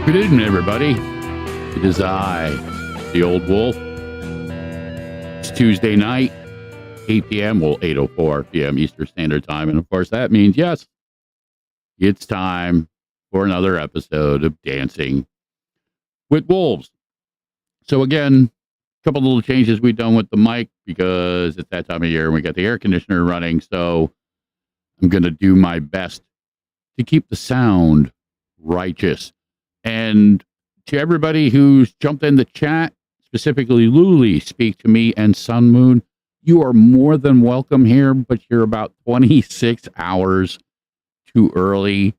Good evening, everybody. It is I, the Old Wolf. It's Tuesday night, 8 p.m., well, 8:04 p.m. Eastern Standard Time. And, of course, that means, yes, it's time for another episode of Dancing with Wolves. So, again, a couple little changes we've done with the mic because it's that time of year and we got the air conditioner running. So I'm going to do my best to keep the sound righteous. And to everybody who's jumped in the chat, specifically Luli, Speak to Me, and Sun Moon, you are more than welcome here, but you're about 26 hours too early.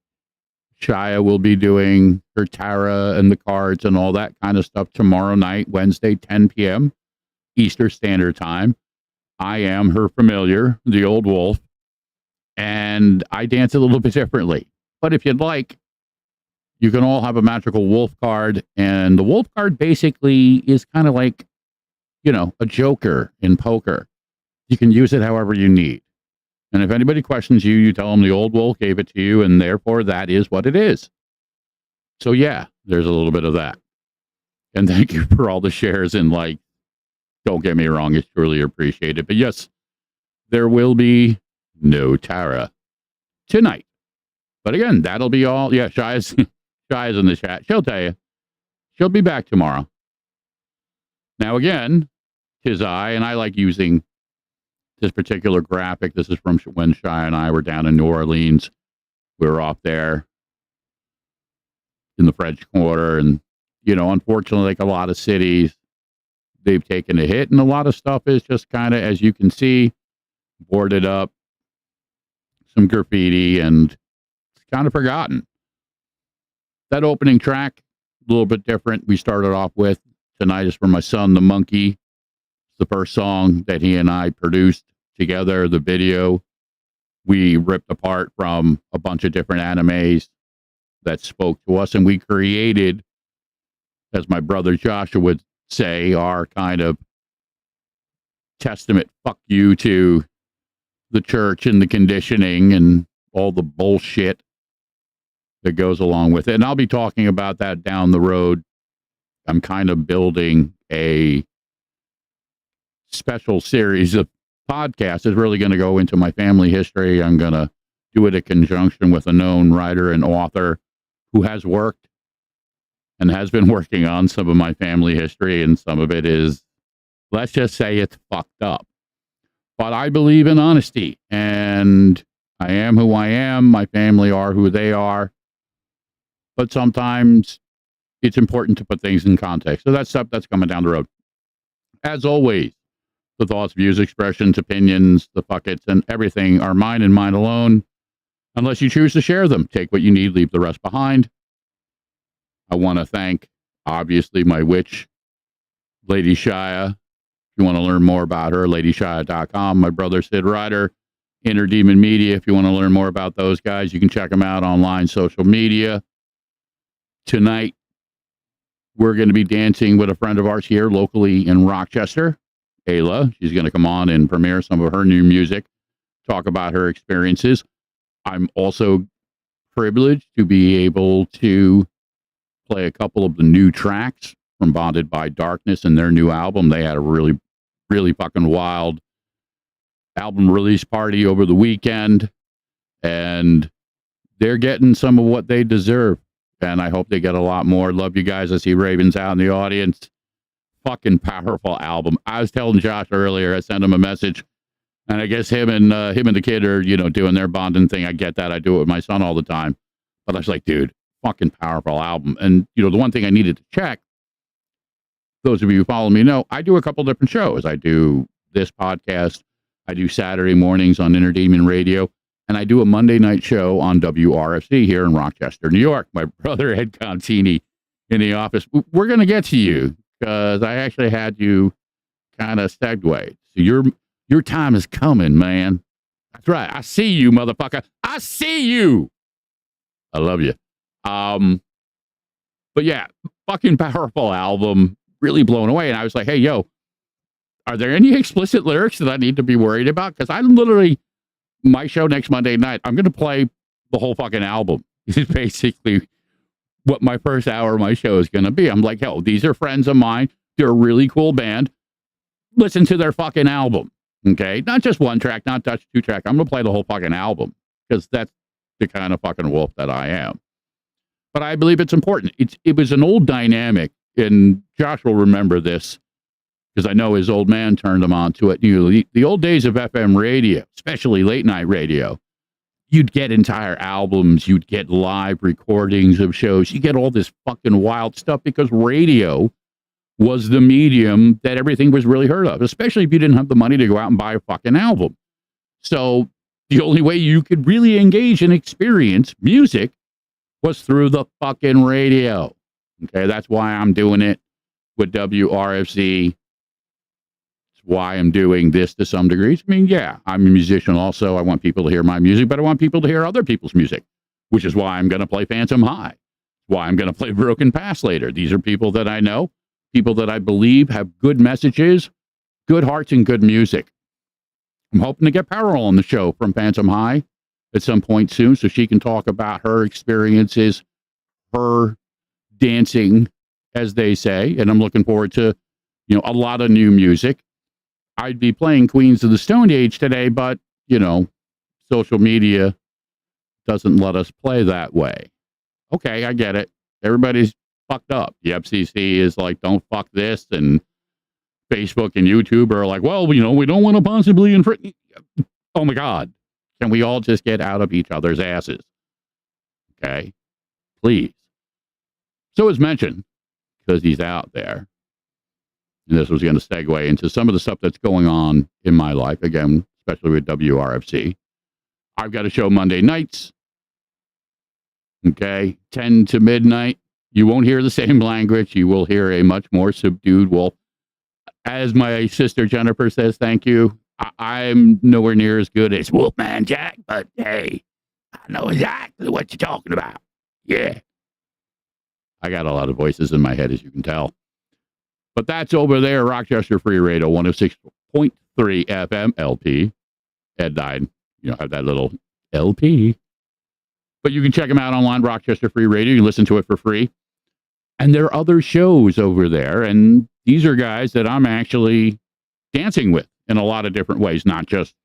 Shia will be doing her Tara and the cards and all that kind of stuff tomorrow night, Wednesday, 10 p.m. Eastern Standard Time. I am her familiar, the Old Wolf, and I dance a little bit differently. But if you'd like, you can all have a magical wolf card, and the wolf card basically is kind of like, you know, a joker in poker. You can use it however you need. And if anybody questions you, you tell them the Old Wolf gave it to you, and therefore that is what it is. So yeah, there's a little bit of that. And thank you for all the shares and likes. Don't get me wrong, it's truly appreciated. But yes, there will be no Tara tonight. But again, that'll be all. Yeah, Shia's in the chat. She'll tell you. She'll be back tomorrow. Now again, 'tis I, and I like using this particular graphic. This is from when Shia and I were down in New Orleans. We were off there in the French Quarter, and, you know, unfortunately, like a lot of cities, they've taken a hit, and a lot of stuff is just kind of, as you can see, boarded up, some graffiti, and it's kind of forgotten. That opening track, a little bit different. We started off with tonight is for my son, the Monkey. It's the first song that he and I produced together. The video we ripped apart from a bunch of different animes that spoke to us, and we created, as my brother Joshua would say, our kind of testament fuck you to the church and the conditioning and all the bullshit that goes along with it. And I'll be talking about that down the road. I'm kind of building a special series of podcasts. It's really going to go into my family history. I'm going to do it in conjunction with a known writer and author who has worked and has been working on some of my family history, and some of it is, let's just say, it's fucked up. But I believe in honesty, and I am who I am. My family are who they are. But sometimes it's important to put things in context. So that's stuff that's coming down the road. As always, the thoughts, views, expressions, opinions, the fuckets, and everything are mine and mine alone, unless you choose to share them. Take what you need, leave the rest behind. I want to thank, obviously, my witch, Lady Shia. If you want to learn more about her, ladyshia.com. My brother, Sid Ryder, Inner Demon Media. If you want to learn more about those guys, you can check them out online, social media. Tonight, we're going to be dancing with a friend of ours here locally in Rochester, Ayla. She's going to come on and premiere some of her new music, talk about her experiences. I'm also privileged to be able to play a couple of the new tracks from Bonded by Darkness and their new album. They had a really, really fucking wild album release party over the weekend, and they're getting some of what they deserve. And I hope they get a lot more. Love you guys. I see Raven's out in the audience. Fucking powerful album. I was telling Josh earlier, I sent him a message, and I guess him and the kid are, you know, doing their bonding thing. I get that. I do it with my son all the time. But I was like, dude, fucking powerful album. And, you know, the one thing I needed to check, those of you who follow me know, I do a couple different shows. I do this podcast. I do Saturday mornings on Inner Demon Radio. And I do a Monday night show on WRFC here in Rochester, New York. My brother, Ed Contini, in the office. We're going to get to you because I actually had you kind of segue. So your time is coming, man. That's right. I see you, motherfucker. I see you. I love you. But yeah, fucking powerful album. Really blown away. And I was like, hey, yo, are there any explicit lyrics that I need to be worried about? Because I literally, my show next Monday night, I'm going to play the whole fucking album. It's basically what my first hour of my show is going to be. I'm like, hell, these are friends of mine. They're a really cool band. Listen to their fucking album. Okay? Not just one track, not touch two track. I'm going to play the whole fucking album because that's the kind of fucking wolf that I am. But I believe it's important. It was an old dynamic, and Josh will remember this because I know his old man turned him on to it. The old days of FM radio, especially late night radio, you'd get entire albums, you'd get live recordings of shows, you get all this fucking wild stuff because radio was the medium that everything was really heard of, especially if you didn't have the money to go out and buy a fucking album. So the only way you could really engage and experience music was through the fucking radio. Okay, that's why I'm doing it with WRFC. It's why I'm doing this to some degrees. I mean, yeah, I'm a musician also. I want people to hear my music, but I want people to hear other people's music, which is why I'm going to play Phantom High. Why I'm going to play Broken Past later. These are people that I know, people that I believe have good messages, good hearts, and good music. I'm hoping to get Parallel on the show from Phantom High at some point soon so she can talk about her experiences, her dancing, as they say. And I'm looking forward to, a lot of new music. I'd be playing Queens of the Stone Age today, but, social media doesn't let us play that way. Okay, I get it. Everybody's fucked up. The FCC is like, don't fuck this. And Facebook and YouTube are like, well, we don't want to possibly infringe. Oh my God. Can we all just get out of each other's asses? Okay, please. So as mentioned, because he's out there, and this was going to segue into some of the stuff that's going on in my life, again, especially with WRFC. I've got a show Monday nights, okay, 10 to midnight. You won't hear the same language. You will hear a much more subdued wolf. As my sister Jennifer says, thank you. I'm nowhere near as good as Wolfman Jack, but hey, I know exactly what you're talking about. Yeah. I got a lot of voices in my head, as you can tell. But that's over there, Rochester Free Radio, 106.3 FM LP. Ed died. Have that little LP. But you can check them out online, Rochester Free Radio. You listen to it for free. And there are other shows over there. And these are guys that I'm actually dancing with in a lot of different ways, not just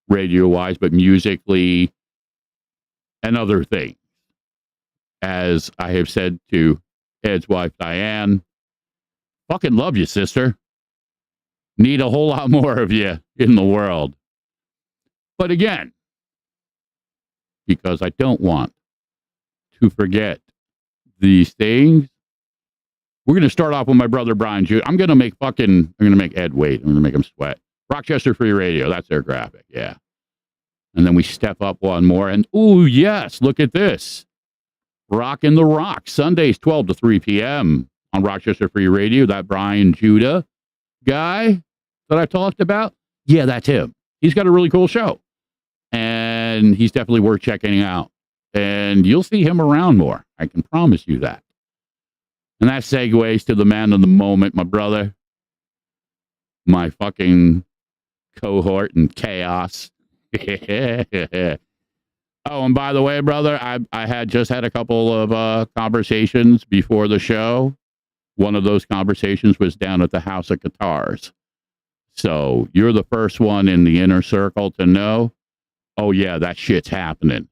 radio-wise, but musically and other things. As I have said to Ed's wife, Diane, fucking love you, sister. Need a whole lot more of you in the world. But again, because I don't want to forget these things, we're going to start off with my brother, Brian Jude. I'm going to make Ed wait. I'm going to make him sweat. Rochester Free Radio. That's their graphic. Yeah. And then we step up one more. And, ooh, yes, look at this. Rockin' the Rock. Sundays, 12 to 3 p.m. on Rochester Free Radio. That Brian Judah guy that I talked about. Yeah, that's him. He's got a really cool show. And he's definitely worth checking out. And you'll see him around more. I can promise you that. And that segues to the man of the moment, my brother. My fucking cohort in chaos. Oh, and by the way, brother, I had just had a couple of conversations before the show. One of those conversations was down at the House of Guitars. So you're the first one in the inner circle to know, oh, yeah, that shit's happening.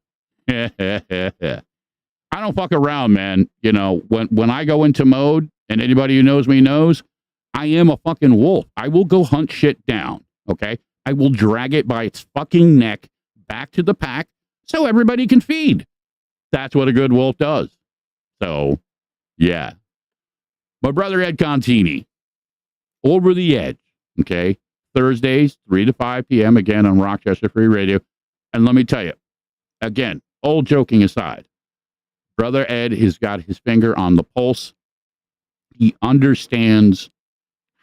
I don't fuck around, man. When I go into mode, and anybody who knows me knows, I am a fucking wolf. I will go hunt shit down, okay? I will drag it by its fucking neck back to the pack so everybody can feed. That's what a good wolf does. So, yeah. My brother Ed Contini, Over the Edge, okay? Thursdays, 3 to 5 p.m., again on Rochester Free Radio. And let me tell you, again, all joking aside, Brother Ed has got his finger on the pulse. He understands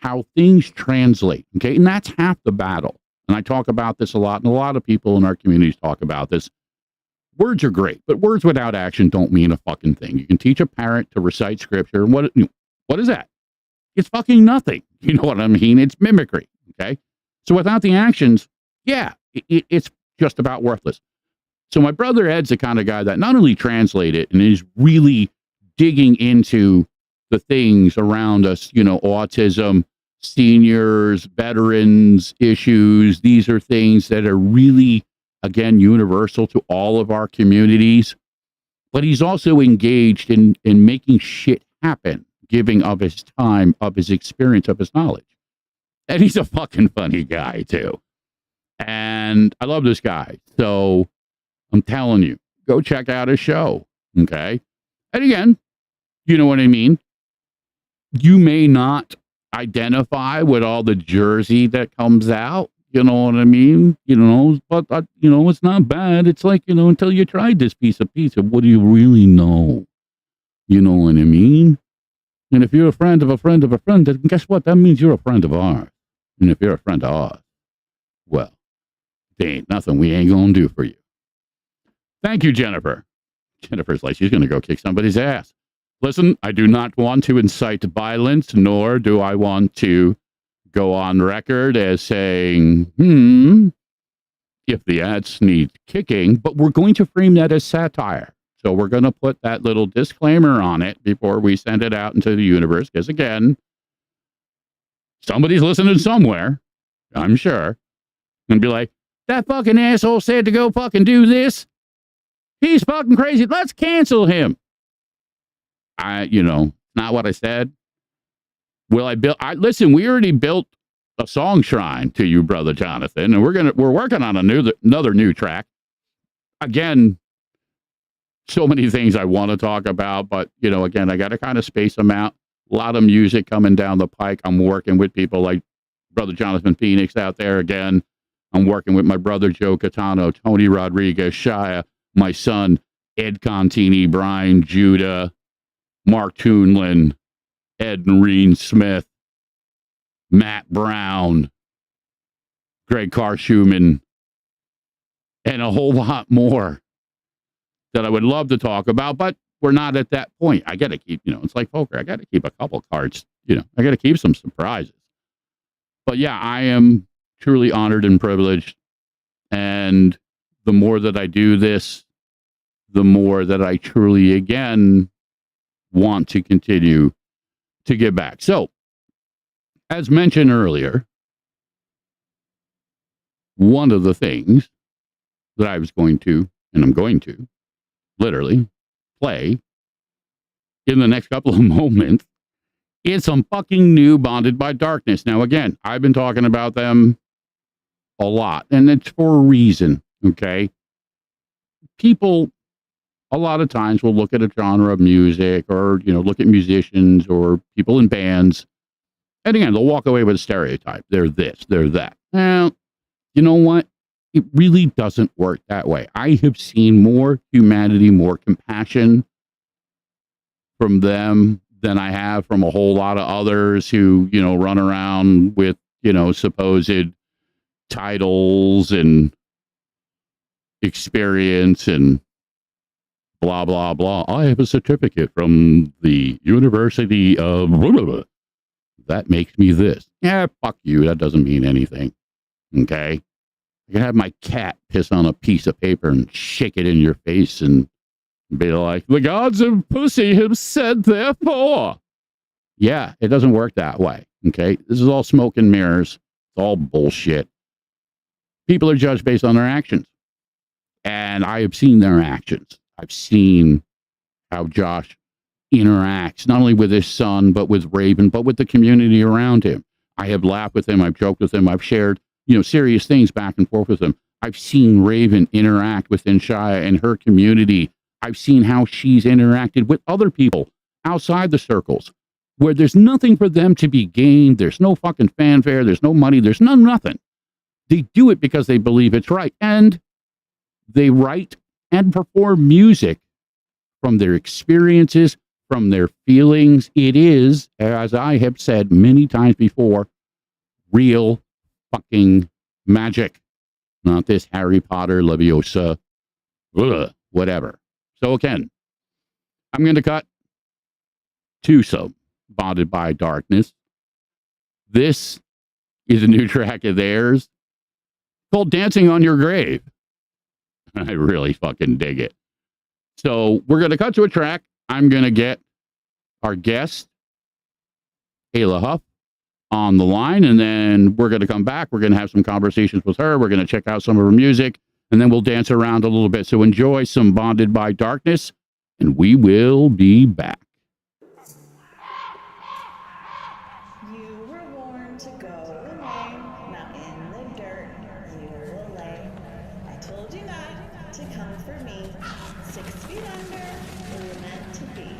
how things translate, okay? And that's half the battle. And I talk about this a lot, and a lot of people in our communities talk about this. Words are great, but words without action don't mean a fucking thing. You can teach a parent to recite scripture, and what is that? It's fucking nothing. You know what I mean? It's mimicry, okay? So without the actions, yeah, it's just about worthless. So my brother Ed's the kind of guy that not only translates it and is really digging into the things around us, autism, seniors, veterans issues. These are things that are really, again, universal to all of our communities. But he's also engaged in making shit happen, giving of his time, of his experience, of his knowledge. And he's a fucking funny guy, too. And I love this guy. So I'm telling you, go check out his show. Okay. And again, you know what I mean? You may not identify with all the jersey that comes out. You know what I mean? But, it's not bad. It's like, until you tried this piece of pizza, what do you really know? You know what I mean? And if you're a friend of a friend of a friend, then guess what? That means you're a friend of ours. And if you're a friend of ours, well, there ain't nothing we ain't going to do for you. Thank you, Jennifer. Jennifer's like, she's going to go kick somebody's ass. Listen, I do not want to incite violence, nor do I want to go on record as saying, if the ads need kicking, but we're going to frame that as satire. So we're going to put that little disclaimer on it before we send it out into the universe. Because again, somebody's listening somewhere, I'm sure, and be like, that fucking asshole said to go fucking do this. He's fucking crazy. Let's cancel him. Not what I said. Listen, we already built a song shrine to you, Brother Jonathan, and we're working on another new track. Again, so many things I want to talk about, but again, I got to kind of space them out. A lot of music coming down the pike. I'm working with people like Brother Jonathan Phoenix out there again. I'm working with my brother Joe Catano, Tony Rodriguez, Shia, my son Ed Contini, Brian Judah, Mark Toonlin, Ed Noreen Smith, Matt Brown, Greg Carshuman, and a whole lot more that I would love to talk about, but we're not at that point. I got to keep, it's like poker. I got to keep a couple cards, I got to keep some surprises. But yeah, I am truly honored and privileged. And the more that I do this, the more that I truly, again, want to continue to give back. So, as mentioned earlier, one of the things that I was going to, and I'm going to, literally play in the next couple of moments is some fucking new Bonded by Darkness. Now, again, I've been talking about them a lot, and it's for a reason, okay? People, a lot of times, will look at a genre of music or, look at musicians or people in bands, and again, they'll walk away with a stereotype. They're this, they're that. Well, you know what? It really doesn't work that way. I have seen more humanity, more compassion from them than I have from a whole lot of others who, run around with, supposed titles and experience and blah, blah, blah. I have a certificate from the University of blah, blah, blah. That makes me this. Yeah, fuck you. That doesn't mean anything. Okay? I can have my cat piss on a piece of paper and shake it in your face and be like, the gods of pussy have said therefore. Yeah, it doesn't work that way. Okay? This is all smoke and mirrors. It's all bullshit. People are judged based on their actions. And I have seen their actions. I've seen how Josh interacts, not only with his son, but with Raven, but with the community around him. I have laughed with him. I've joked with him. I've shared, serious things back and forth with him. I've seen Raven interact within Shia and her community. I've seen how she's interacted with other people outside the circles where there's nothing for them to be gained. There's no fucking fanfare. There's no money. There's nothing. They do it because they believe it's right. And they write and perform music from their experiences, from their feelings. It is, as I have said many times before, real fucking magic. Not this Harry Potter, Leviosa, whatever. So again, I'm going to cut to some Bonded by Darkness. This is a new track of theirs called Dancing on Your Grave. I really fucking dig it. So we're going to cut to a track. I'm going to get our guest, Kayla Huff, on the line. And then we're going to come back. We're going to have some conversations with her. We're going to check out some of her music. And then we'll dance around a little bit. So enjoy some Bonded by Darkness. And we will be back. You were born to go away, not in the dirt, you will lay. I told you not to come for me, 6 feet under, where you're meant to be.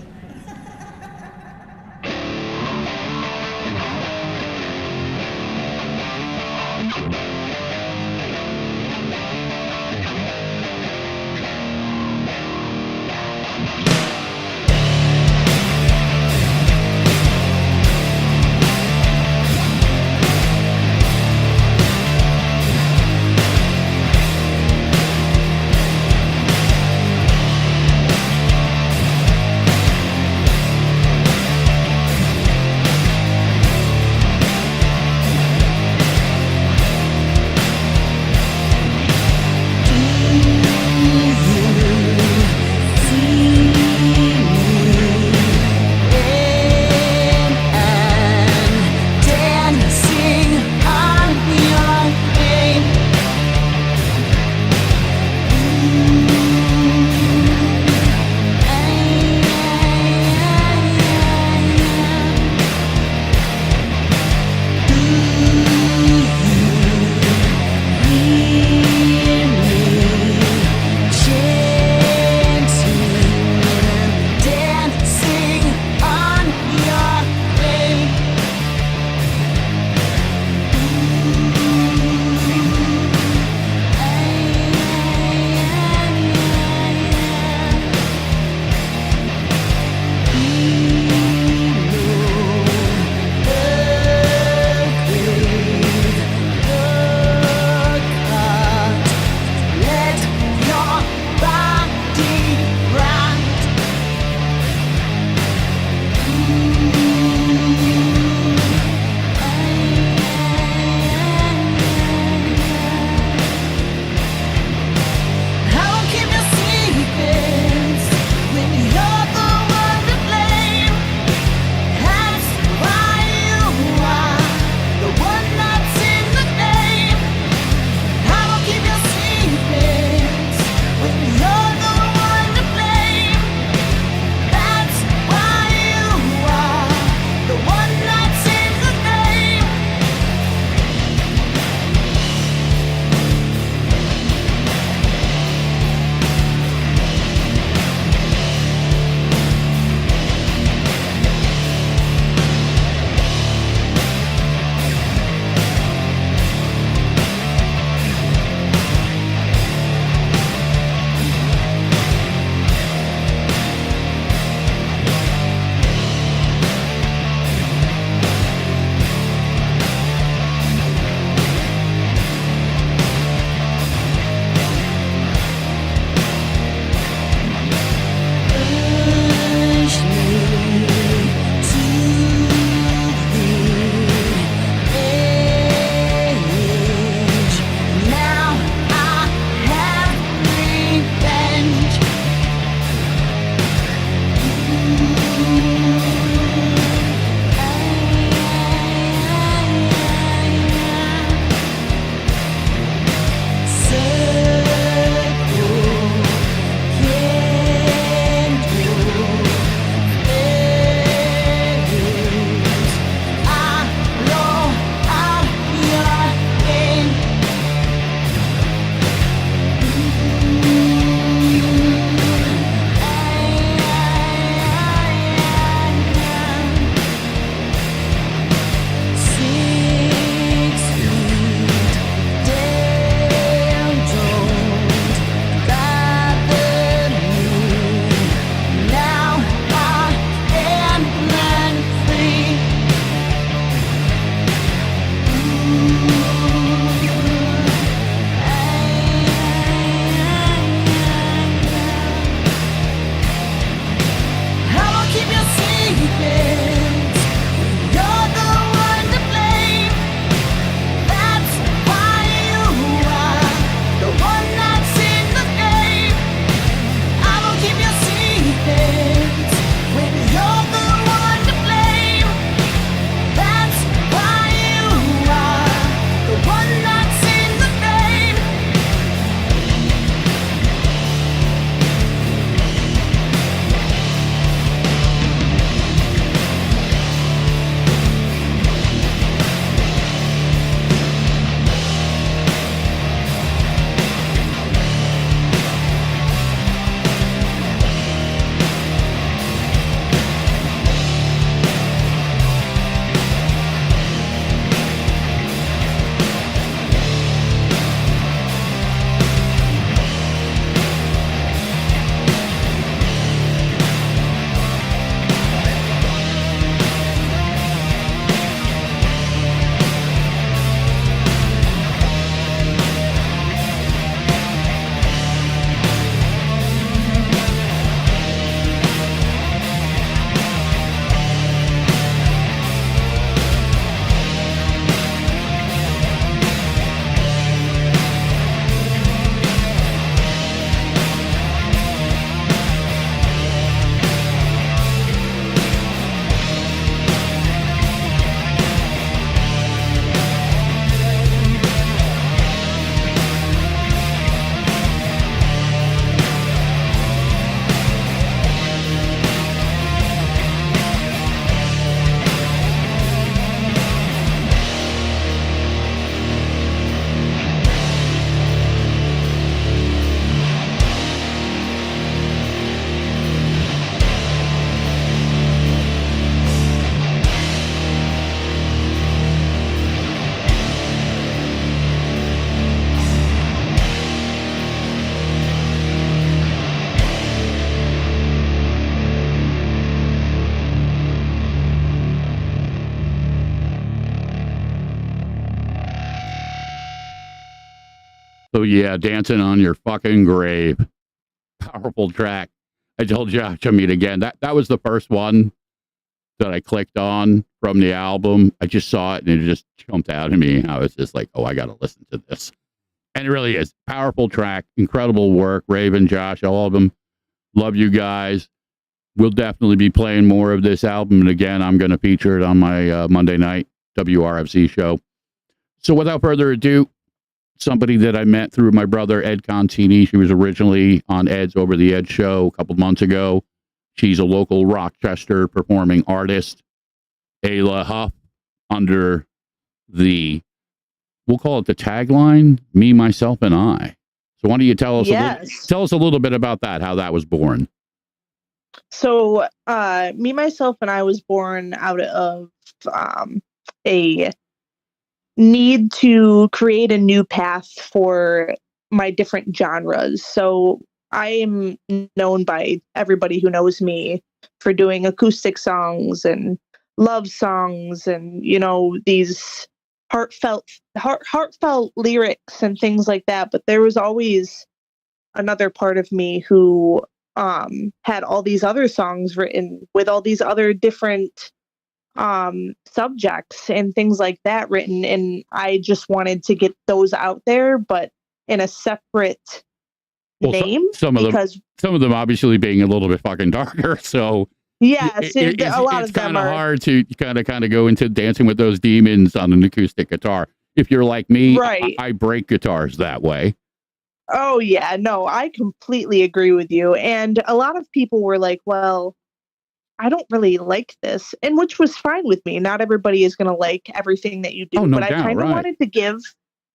So yeah, Dancing on Your Fucking Grave. Powerful track. I told Josh I mean again. That was the first one that I clicked on from the album. I just saw it and it just jumped out at me. I was just like, oh, I got to listen to this. And it really is. Powerful track, incredible work. Raven, Josh, all of them. Love you guys. We'll definitely be playing more of this album. And again, I'm going to feature it on my Monday night WRFC show. So without further ado, somebody that I met through my brother, Ed Contini. She was originally on Ed's Over the Edge show a couple months ago. She's a local Rochester performing artist. Ayla Huff, under the, we'll call it the tagline, Me, Myself, and I. So why don't you tell us, tell us a little bit about that, how that was born? So Me, Myself, and I was born out of a need to create a new path for my different genres. So I am known by everybody who knows me for doing acoustic songs and love songs and, you know, these heartfelt lyrics and things like that. But there was always another part of me who had all these other songs written with all these other different subjects and things like that written, and I just wanted to get those out there, but in a separate name. Some of them obviously being a little bit fucking darker. So yes, a lot it's of them kind of are hard to kind of go into Dancing with Those Demons on an acoustic guitar. If you're like me, right. I break guitars that way. Oh yeah, no, I completely agree with you. And a lot of people were like, well, I don't really like this, and which was fine with me. Not everybody is going to like everything that you do, no but doubt, I kind of wanted to give,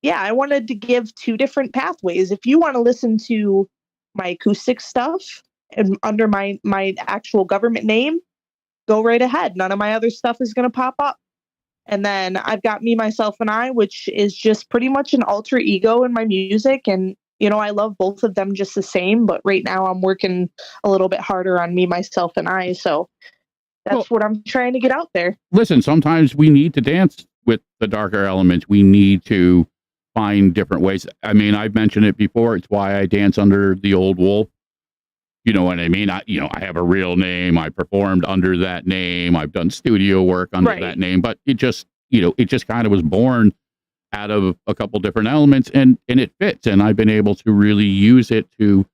I wanted to give two different pathways. If you want to listen to my acoustic stuff and under my actual government name, go right ahead. None of my other stuff is going to pop up. And then I've got Me, Myself, and I, which is just pretty much an alter ego in my music. And, you know, I love both of them just the same. But right now I'm working a little bit harder on Me, Myself, and I. So that's what I'm trying to get out there. Listen, sometimes we need to dance with the darker elements. We need to find different ways. I mean, I've mentioned it before. It's why I dance under the Old Wolf. You know what I mean? I have a real name. I performed under that name. I've done studio work under that name, but it just kind of was born out of a couple different elements, and it fits. And I've been able to really use it to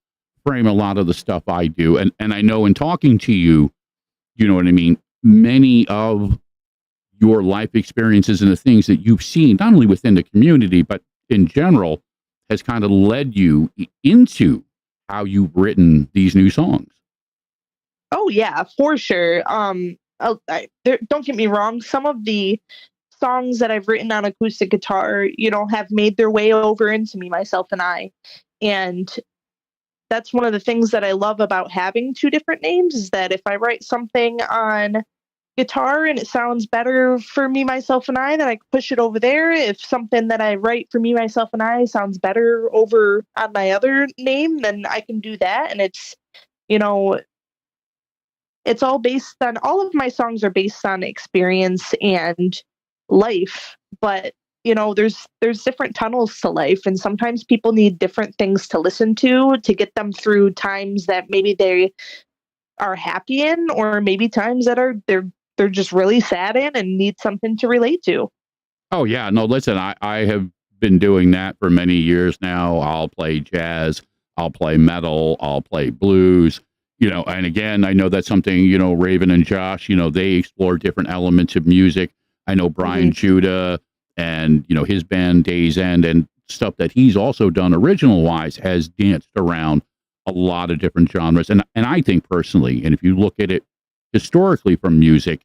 frame a lot of the stuff I do. And I know in talking to you, you know what I mean? Many of your life experiences and the things that you've seen, not only within the community, but in general, has kind of led you into how you've written these new songs. Oh yeah, for sure. Don't get me wrong. Some of the songs that I've written on acoustic guitar, you know, have made their way over into Me, Myself, and I. And that's one of the things that I love about having two different names, is that if I write something on guitar and it sounds better for Me, Myself, and I, then I can push it over there. If something that I write for Me, Myself, and I sounds better over on my other name, then I can do that. And it's, you know, it's all of my songs are based on experience and life, but you know, there's different tunnels to life, and sometimes people need different things to listen to get them through times that maybe they are happy in, or maybe times that they're just really sad in and need something to relate to. Oh yeah, no, listen, I have been doing that for many years now. I'll play jazz, I'll play metal, I'll play blues, you know, and again, I know that's something, you know, Raven and Josh, you know, they explore different elements of music. I know Brian Judah and, you know, his band Days End and stuff that he's also done original wise has danced around a lot of different genres. And I think personally, and if you look at it historically from music,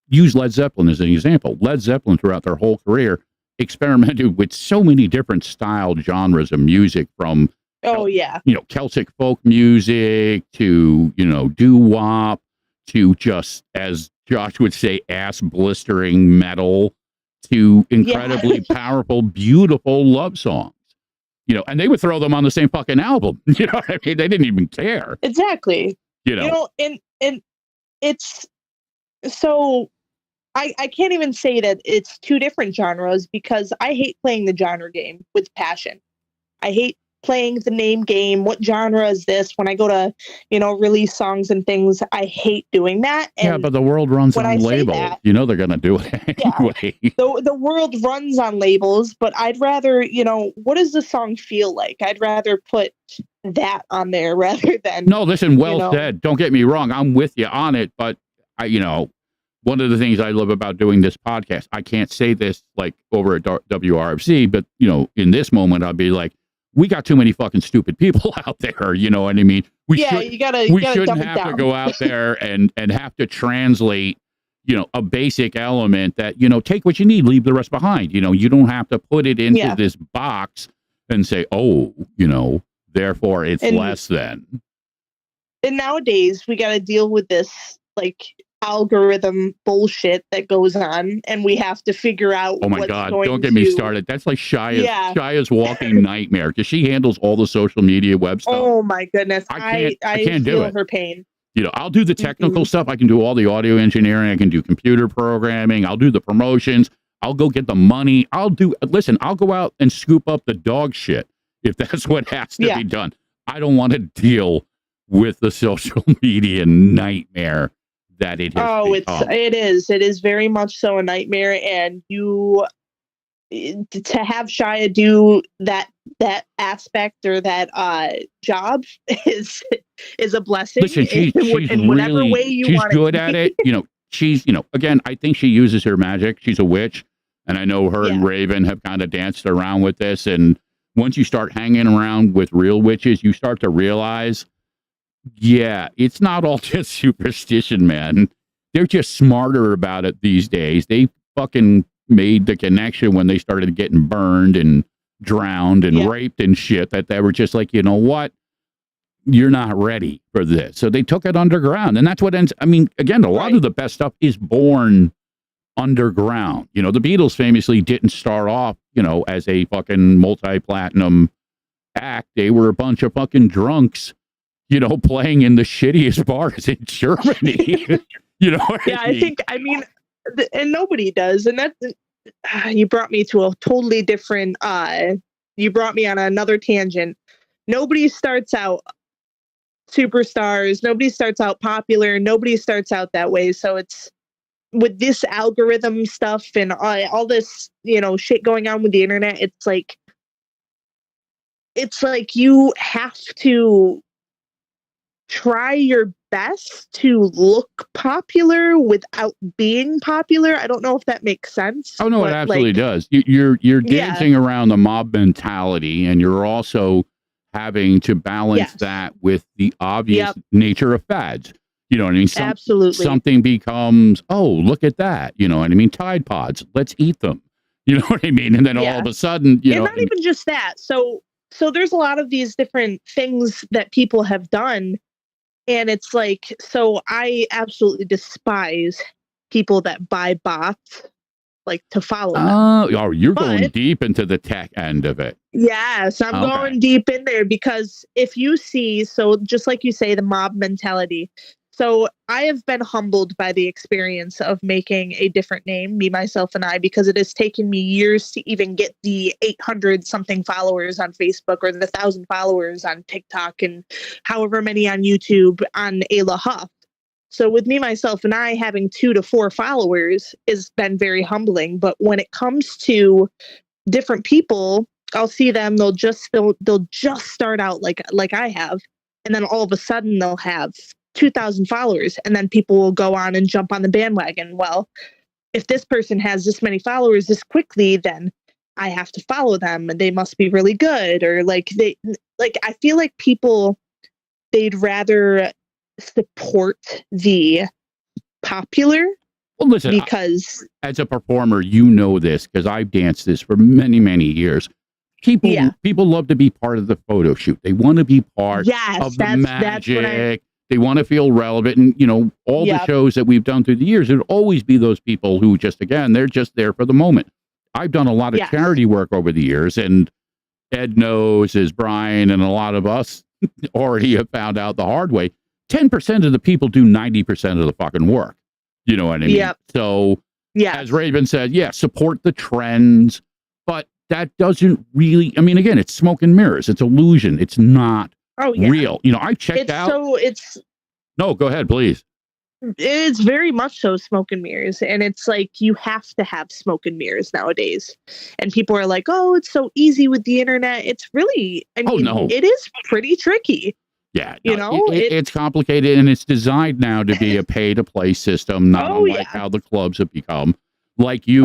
use Led Zeppelin as an example. Led Zeppelin throughout their whole career experimented with so many different style genres of music, from Celtic folk music to, you know, doo-wop to, just as Josh would say, ass blistering metal to incredibly powerful, beautiful love songs. You know, and they would throw them on the same fucking album. You know what I mean? They didn't even care. Exactly. You know and it's so I can't even say that it's two different genres, because I hate playing the genre game with passion. I hate playing the name game. What genre is this? When I go to, release songs and things, I hate doing that. And yeah, but the world runs when on I say labels. that, They're going to do it anyway. the world runs on labels, but I'd rather, what does the song feel like? I'd rather put that on there rather than. No, listen, well said. Don't get me wrong. I'm with you on it, but one of the things I love about doing this podcast, I can't say this like over at WRFC, but in this moment, I'll be like, we got too many fucking stupid people out there. You know what I mean? We shouldn't have to go out there and have to translate, a basic element that, take what you need, leave the rest behind. You don't have to put it into this box and say, oh, therefore it's less than. And nowadays we got to deal with this like algorithm bullshit that goes on, and we have to figure out. Oh my God! Don't get me started. That's like Shia's walking nightmare because she handles all the social media web stuff. Oh my goodness! I can't do it. Her pain. I'll do the technical stuff. I can do all the audio engineering. I can do computer programming. I'll do the promotions. I'll go get the money. I'll go out and scoop up the dog shit if that's what has to be done. I don't want to deal with the social media nightmare that it has become. It is very much so a nightmare, and to have Shia do that aspect or that job is a blessing. Listen, she's in whatever really, way you she's want good at it. She's again, I think she uses her magic. She's a witch, and I know her and Raven have kind of danced around with this. And once you start hanging around with real witches, you start to realize, it's not all just superstition, man. They're just smarter about it these days. They fucking made the connection when they started getting burned and drowned and raped and shit, that they were just like, you know what? You're not ready for this. So they took it underground. And that's what again, a lot of the best stuff is born underground. The Beatles famously didn't start off, as a fucking multi-platinum act. They were a bunch of fucking drunks, playing in the shittiest bars in Germany. I mean, and nobody does. And that you brought me to a totally different, you brought me on another tangent. Nobody starts out superstars. Nobody starts out popular. Nobody starts out that way. So it's with this algorithm stuff and all this, shit going on with the internet. It's like you have to try your best to look popular without being popular. I don't know if that makes sense. Oh no, it absolutely does. You're dancing around the mob mentality, and you're also having to balance that with the obvious nature of fads. You know what I mean? Absolutely. Something becomes, oh, look at that. You know what I mean? Tide Pods, let's eat them. You know what I mean? And then all of a sudden, and not even just that. So there's a lot of these different things that people have done. And it's like, so I absolutely despise people that buy bots, like to follow them. Oh, you're going deep into the tech end of it. Yes, I'm going deep in there because if you see, so just like you say, the mob mentality. So I have been humbled by the experience of making a different name, me, myself, and I, because it has taken me years to even get the 800 something followers on Facebook or the 1,000 followers on TikTok and however many on YouTube on Ayla Huff. So with me, myself, and I having 2 to 4 followers has been very humbling. But when it comes to different people, I'll see them, they'll just start out like I have. And then all of a sudden they'll have 2,000 followers, and then people will go on and jump on the bandwagon. Well, if this person has this many followers this quickly, then I have to follow them, and they must be really good. Or I feel like people, they'd rather support the popular. Well, listen, because as a performer, this because I've danced this for many, many years. People love to be part of the photo shoot. They want to be part of the magic. They want to feel relevant. And, all the shows that we've done through the years, it'll always be those people who they're just there for the moment. I've done a lot of charity work over the years, and Ed knows, as Brian and a lot of us already have found out the hard way, 10% of the people do 90% of the fucking work. You know what I mean? Yep. So, as Raven said, support the trends, but that doesn't really, I mean, again, it's smoke and mirrors. It's illusion. It's not real. You know, I checked out. No, go ahead, please. It's very much so smoke and mirrors. And it's like, you have to have smoke and mirrors nowadays. And people are like, oh, it's so easy with the internet. It's really, I mean, it is pretty tricky. Yeah, no, it's complicated, and it's designed now to be a pay-to-play system, not unlike how the clubs have become. Like you,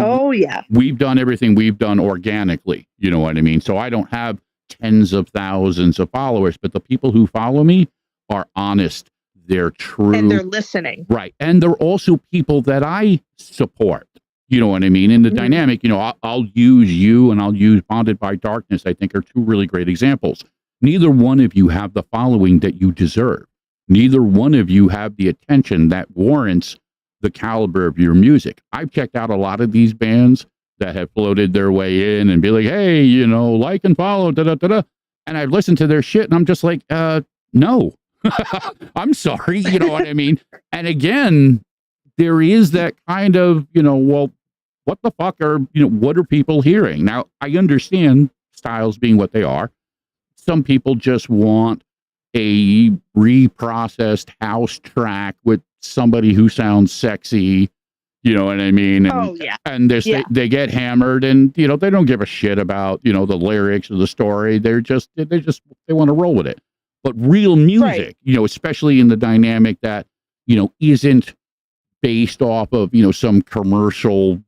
we've done everything we've done organically. You know what I mean? So I don't have tens of thousands of followers, but the people who follow me are honest. They're true. And they're listening. Right. And they're also people that I support. You know what I mean? In the dynamic, you know, I'll use you and I'll use Bonded by Darkness, I think, are two really great examples. Neither one of you have the following that you deserve. Neither one of you have the attention that warrants the caliber of your music. I've checked out a lot of these bands that have floated their way in and be like, hey, you know, like and follow, da-da-da-da. And I've listened to their shit and I'm just like, no. I'm sorry, you know what I mean? And again, there is that kind of, you know, well, what the fuck are, you know, what are people hearing? Now, I understand styles being what they are. Some people just want a reprocessed house track with somebody who sounds sexy, you know what I mean? And, and they get hammered and, you know, they don't give a shit about, you know, the lyrics or the story. They want to roll with it. But real music, you know, especially in the dynamic that, you know, isn't based off of, you know, some commercial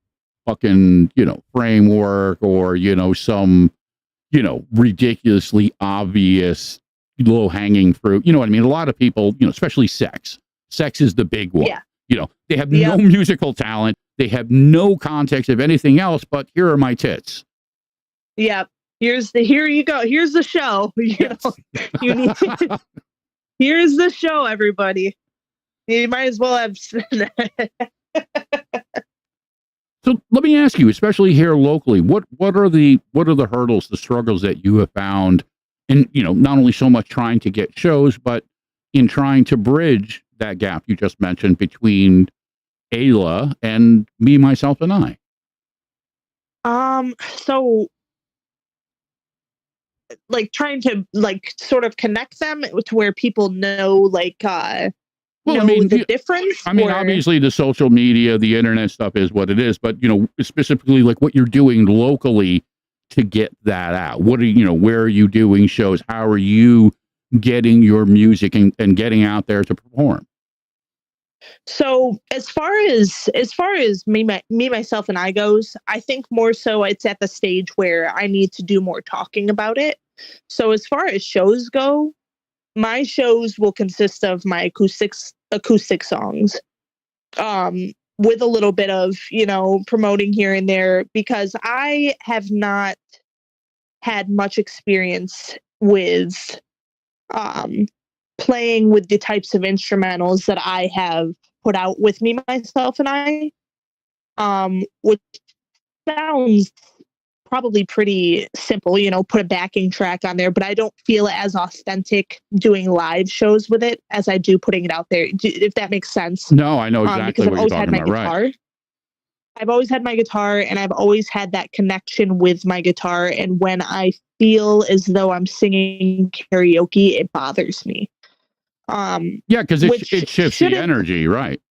fucking, you know, framework or, you know, some, you know, ridiculously obvious low hanging fruit. You know what I mean? A lot of people, you know, especially sex is the big one. You know, they have no musical talent. They have no context of anything else, but here are my tits. Yeah. Here you go. Here's the show. You know, you need to, here's the show, everybody. You might as well have. So let me ask you, especially here locally, what are the hurdles, the struggles that you have found in, you know, not only so much trying to get shows, but in trying to bridge that gap you just mentioned between Ayla and Me, Myself, and I? So like trying to like sort of connect them to where people know like the difference. I mean, obviously the social media, the internet stuff is what it is, but you know, specifically like what you're doing locally to get that out. What are you know, where are you doing shows? How are you getting your music and getting out there to perform? So as far as me, myself, and I goes, I think more so it's at the stage where I need to do more talking about it. So as far as shows go, my shows will consist of my acoustic songs, with a little bit of, you know, promoting here and there, because I have not had much experience with playing with the types of instrumentals that I have put out with Me, Myself, and I, which sounds probably pretty simple, you know, put a backing track on there, but I don't feel as authentic doing live shows with it as I do putting it out there, if that makes sense. No, I know exactly what you're talking about, right? I've always had my guitar, and I've always had that connection with my guitar, and when I feel as though I'm singing karaoke, it bothers me. Yeah, because it shifts the energy, right?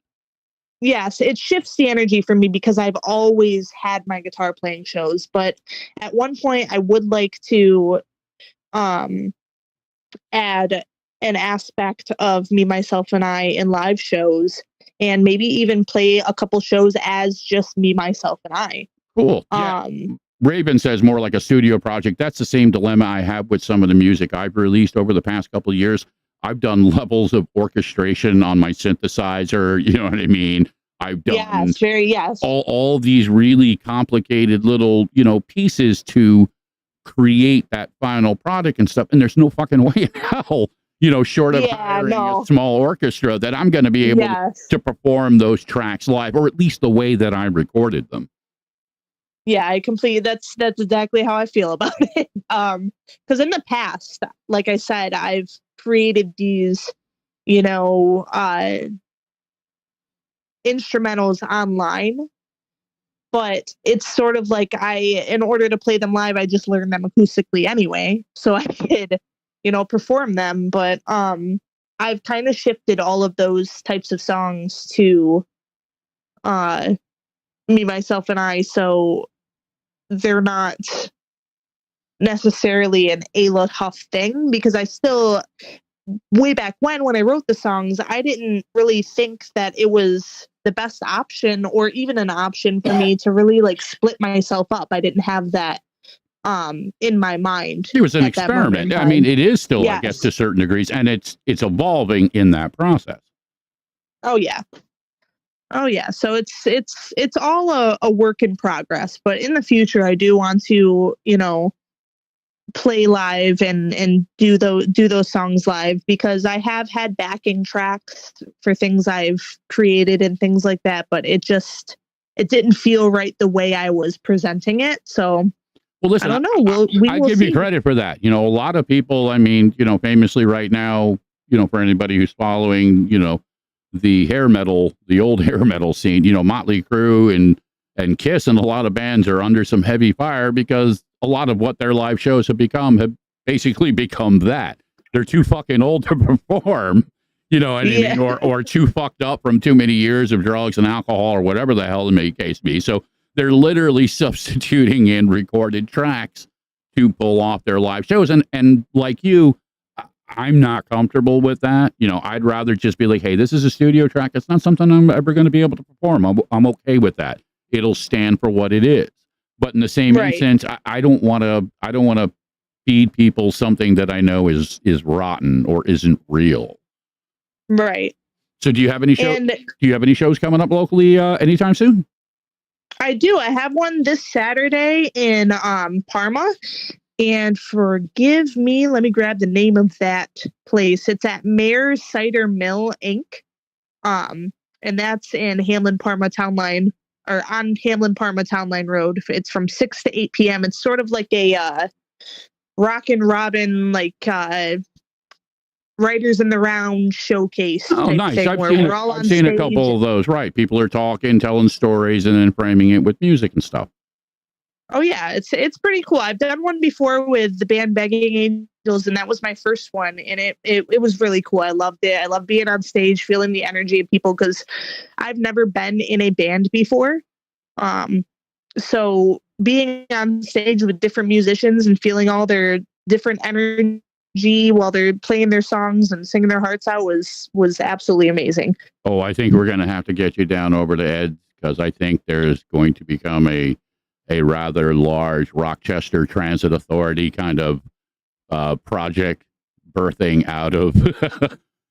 Yes, it shifts the energy for me because I've always had my guitar playing shows, but at one point I would like to add an aspect of Me, Myself, and I in live shows, and maybe even play a couple shows as just Me, Myself, and I. Cool. Yeah. Raven says more like a studio project. That's the same dilemma I have with some of the music I've released over the past couple of years. I've done levels of orchestration on my synthesizer. You know what I mean? I've done all these really complicated little, you know, pieces to create that final product and stuff. And there's no fucking way in hell, you know, short of hiring a small orchestra, that I'm going to be able to perform those tracks live, or at least the way that I recorded them. Yeah, I completely, that's exactly how I feel about it. Because in the past, like I said, I've created these, you know, instrumentals online, but it's sort of like in order to play them live, I just learned them acoustically anyway, so I could, perform them. But I've kind of shifted all of those types of songs to Me, Myself, and I, so they're not necessarily an Ayla Huff thing, because I still, way back when I wrote the songs, I didn't really think that it was the best option or even an option for me to really like split myself up. I didn't have that in my mind. It was an experiment. I mean, it is still, yes. I guess, to certain degrees, and it's evolving in that process. Oh yeah. So it's all a work in progress, but in the future I do want to, play live and do those songs live, because I have had backing tracks for things I've created and things like that, but it didn't feel right the way I was presenting it. So well, listen, I don't know. I give you credit for that. A lot of people, I mean, famously right now, for anybody who's following, the hair metal, the old hair metal scene, Motley Crue and Kiss and a lot of bands are under some heavy fire because a lot of what their live shows have basically become that. They're too fucking old to perform, what I mean? Or too fucked up from too many years of drugs and alcohol or whatever the hell the may case be. So they're literally substituting in recorded tracks to pull off their live shows. And like you, I'm not comfortable with that. I'd rather just be like, hey, this is a studio track. It's not something I'm ever going to be able to perform. I'm okay with that. It'll stand for what it is. But in the same instance, I don't want to feed people something that I know is rotten or isn't real. Right. So do you have any shows coming up locally anytime soon? I do. I have one this Saturday in Parma. And forgive me, let me grab the name of that place. It's at Mayor's Cider Mill, Inc. And that's in Hamlin Parma Town Line, or on Hamlin Parma Town Line Road. It's from 6 to 8 p.m. It's sort of like a Rockin' Robin, like Writers in the Round showcase. Oh, nice. I've seen a couple of those. Right. People are talking, telling stories, and then framing it with music and stuff. Oh yeah, it's pretty cool. I've done one before with the band Begging Angels, and that was my first one, and it was really cool. I loved it. I love being on stage, feeling the energy of people, because I've never been in a band before. So being on stage with different musicians and feeling all their different energy while they're playing their songs and singing their hearts out was absolutely amazing. Oh, I think we're going to have to get you down over to Ed's, because I think there's going to become a rather large Rochester Transit Authority kind of project birthing out of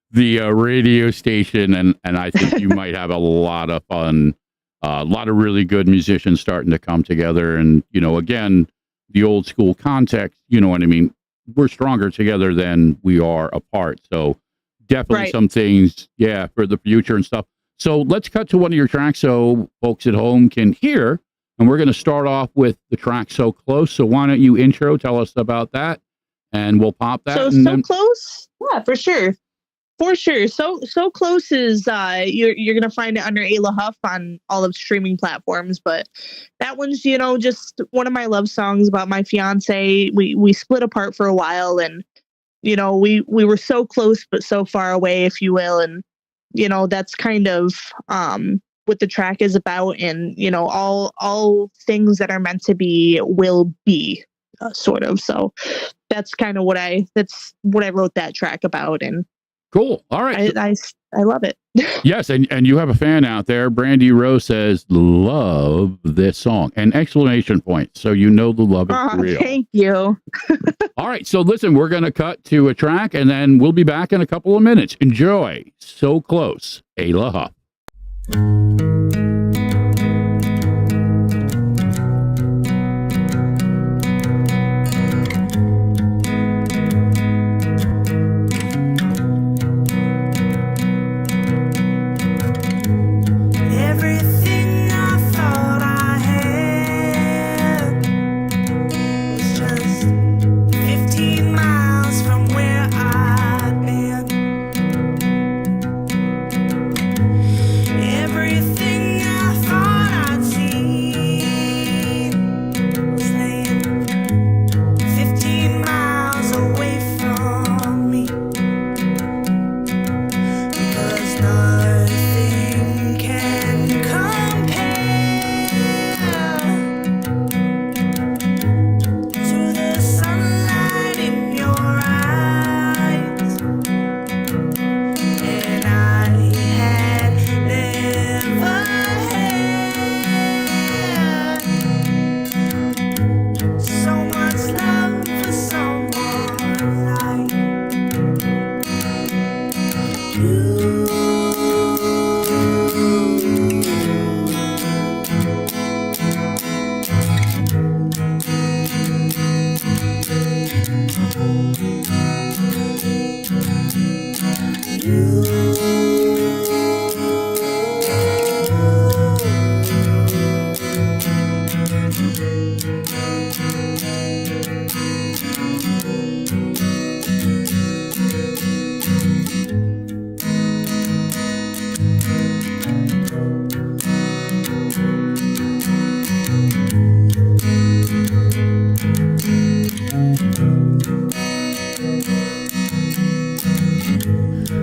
the radio station. And I think you might have a lot of fun, a lot of really good musicians starting to come together. And, again, the old school context, what I mean? We're stronger together than we are apart. So definitely some things, for the future and stuff. So let's cut to one of your tracks so folks at home can hear. And we're going to start off with the track So Close. So why don't you tell us about that, and we'll pop that. So Close? Yeah, for sure. For sure. So Close is, you're going to find it under Ayla Huff on all of streaming platforms. But that one's, just one of my love songs about my fiance. We split apart for a while, and, we were so close, but so far away, if you will. And, that's kind of, what the track is about, and all things that are meant to be will be, sort of. So that's kind of what I wrote that track about. And cool. All right, I love it. Yes, and you have a fan out there. Brandy Rose says, "Love this song!" and exclamation point. So the love is real. Thank you. All right, so listen, we're going to cut to a track, and then we'll be back in a couple of minutes. Enjoy So Close, Ayla Huff. Everything I thought I had was just 15 miles from where I'd been. Every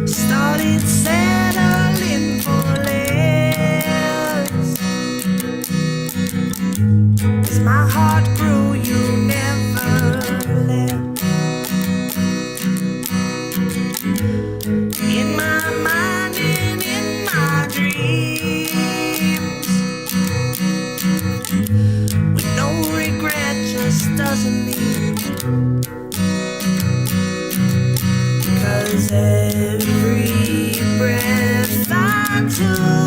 Started settling for less. As my heart grew, you never left. In my mind and in my dreams, with no regret, just doesn't leave. Cause every breath I took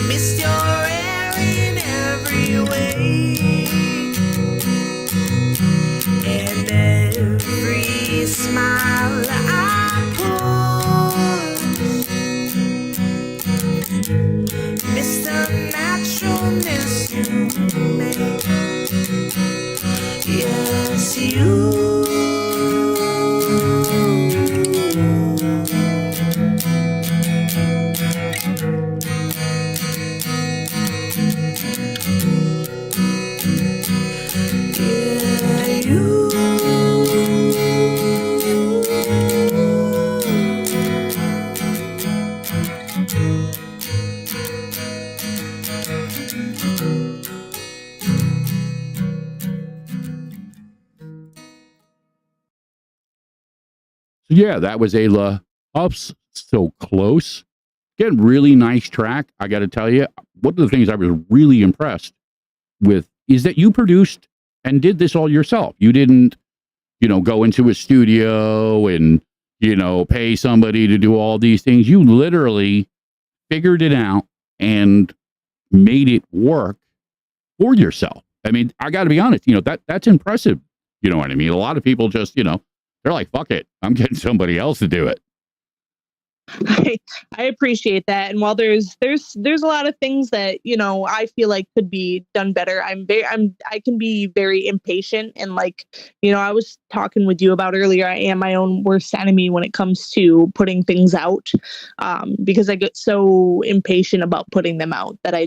missed your air in every way, and every smile I put missed the naturalness you made. Yes, you. Yeah, you. Yeah, that was Ayla Ups, So Close. Again, really nice track. I got to tell you, one of the things I was really impressed with is that you produced and did this all yourself. You didn't, go into a studio and, pay somebody to do all these things. You literally figured it out and made it work for yourself. I mean, I got to be honest, that's impressive. You know what I mean? A lot of people just, they're like, fuck it, I'm getting somebody else to do it. I appreciate that. And while there's a lot of things that, I feel like could be done better, I can be very impatient. And like, I was talking with you about earlier, I am my own worst enemy when it comes to putting things out, because I get so impatient about putting them out that I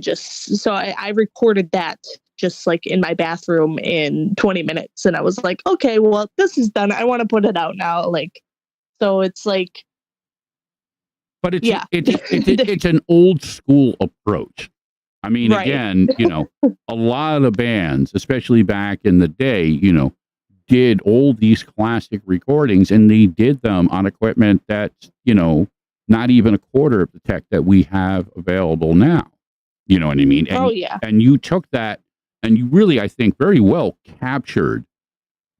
recorded that just like in my bathroom in 20 minutes. And I was like, okay, well, this is done. I want to put it out now. Like, so it's like, but it's yeah. it's an old school approach. I mean, Right. Again, a lot of bands, especially back in the day, did all these classic recordings, and they did them on equipment that's, not even a quarter of the tech that we have available now. You know what I mean? And, yeah. And you took that and you really, I think, very well captured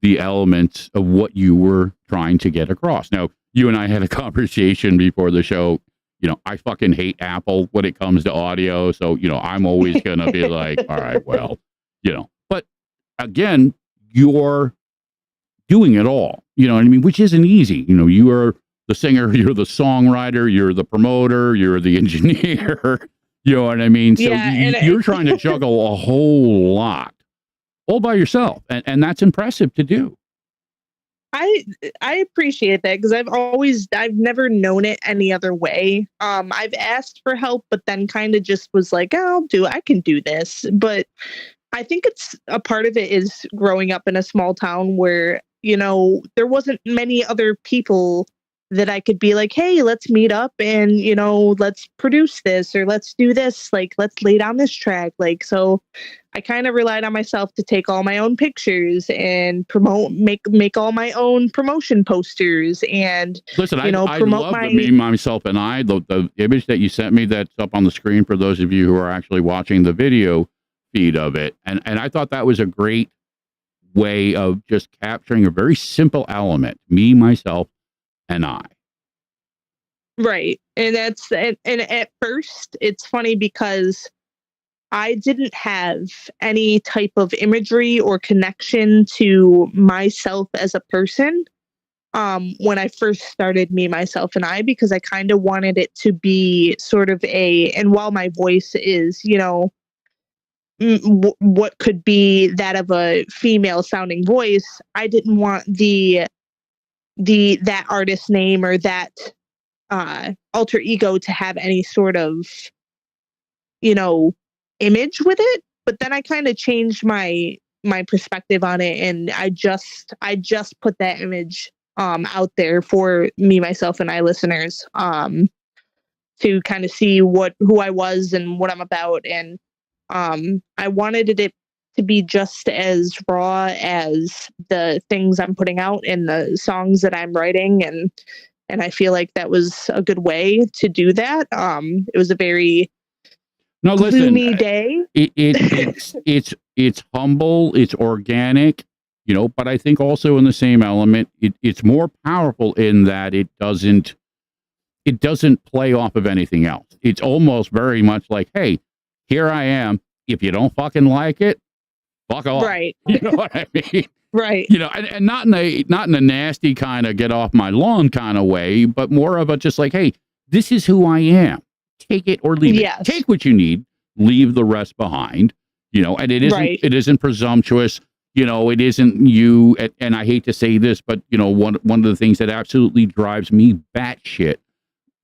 the elements of what you were trying to get across. Now, you and I had a conversation before the show. I fucking hate Apple when it comes to audio. So, I'm always going to be like, all right, well, but again, you're doing it all, you know what I mean? Which isn't easy. You are the singer, you're the songwriter, you're the promoter, you're the engineer, you know what I mean? So you're trying to juggle a whole lot all by yourself. And that's impressive to do. I appreciate that because I've never known it any other way. I've asked for help, but then kind of just was like, I can do this. But I think it's a part of it is growing up in a small town where, there wasn't many other people that I could be like, hey, let's meet up and, let's produce this or let's do this. Like, let's lay down this track. Like, so I kind of relied on myself to take all my own pictures and make all my own promotion posters and, listen, I promote love the Me, Myself, and I, the image that you sent me that's up on the screen for those of you who are actually watching the video feed of it. And I thought that was a great way of just capturing a very simple element, me, myself, and I. Right. And and at first it's funny because I didn't have any type of imagery or connection to myself as a person when I first started Me, Myself, and I, because I kind of wanted it to be sort of and while my voice is, what could be that of a female sounding voice, I didn't want that artist name or that alter ego to have any sort of, image with it. But then I kind of changed my perspective on it, and I just put that image out there for Me, Myself, and I listeners to kind of see who I was and what I'm about. And I wanted it to be just as raw as the things I'm putting out and the songs that I'm writing, and I feel like that was a good way to do that. It was a very gloomy day. It's humble, it's organic, but I think also in the same element, it's more powerful in that it doesn't play off of anything else. It's almost very much like, hey, here I am. If you don't fucking like it, fuck off. Right. You know what I mean? Right. And not in a nasty kind of get off my lawn kind of way, but more of a just like, hey, this is who I am. Take it or leave it. Yes. Take what you need, leave the rest behind. And it isn't presumptuous. It isn't you. And I hate to say this, but one of the things that absolutely drives me batshit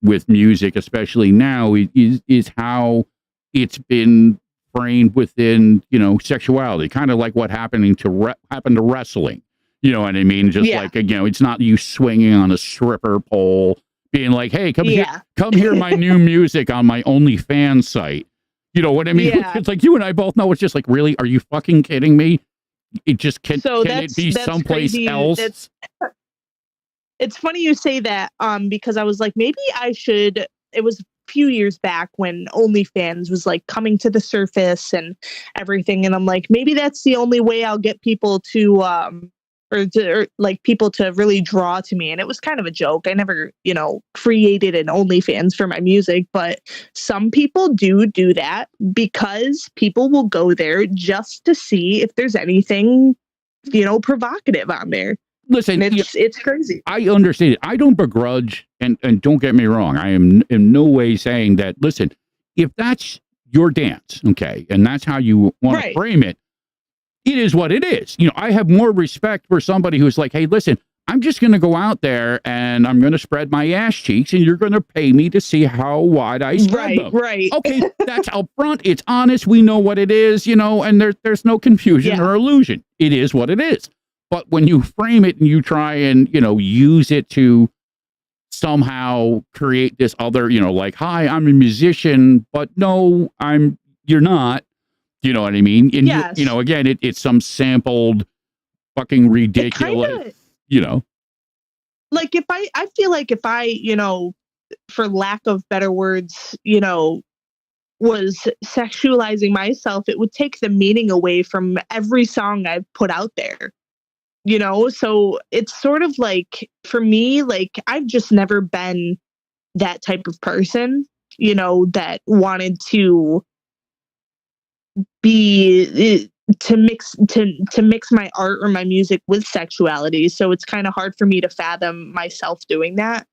with music, especially now, is how it's been framed within sexuality, kind of like what happened to wrestling. You know what I mean? Just like it's not you swinging on a stripper pole, being like, "Hey, come hear my new music on my OnlyFans site." You know what I mean? Yeah. It's like you and I both know. It's just like, really, are you fucking kidding me? It just can it be someplace crazy. else? It's funny you say that, because I was like, maybe I should. It was a few years back when OnlyFans was like coming to the surface and everything, and I'm like, maybe that's the only way I'll get people to people to really draw to me. And it was kind of a joke. I never, created an OnlyFans for my music, but some people do that because people will go there just to see if there's anything, provocative on there. Listen, it's crazy. I understand it. I don't begrudge, and don't get me wrong, I am in no way saying that, listen, if that's your dance, okay, and that's how you want to frame it, it is what it is. I have more respect for somebody who's like, hey, listen, I'm just going to go out there and I'm going to spread my ass cheeks and you're going to pay me to see how wide I spread them. Right. Okay, that's upfront. It's honest. We know what it is, and there's no confusion or illusion. It is what it is. But when you frame it and you try and, use it to somehow create this other, like, hi, I'm a musician, but no, you're not. You know what I mean? And yes. Again, it's some sampled fucking ridiculous, Like I feel like if I, for lack of better words, was sexualizing myself, it would take the meaning away from every song I've put out there. So it's sort of like, for me, like, I've just never been that type of person, that wanted to be to mix my art or my music with sexuality. So it's kind of hard for me to fathom myself doing that.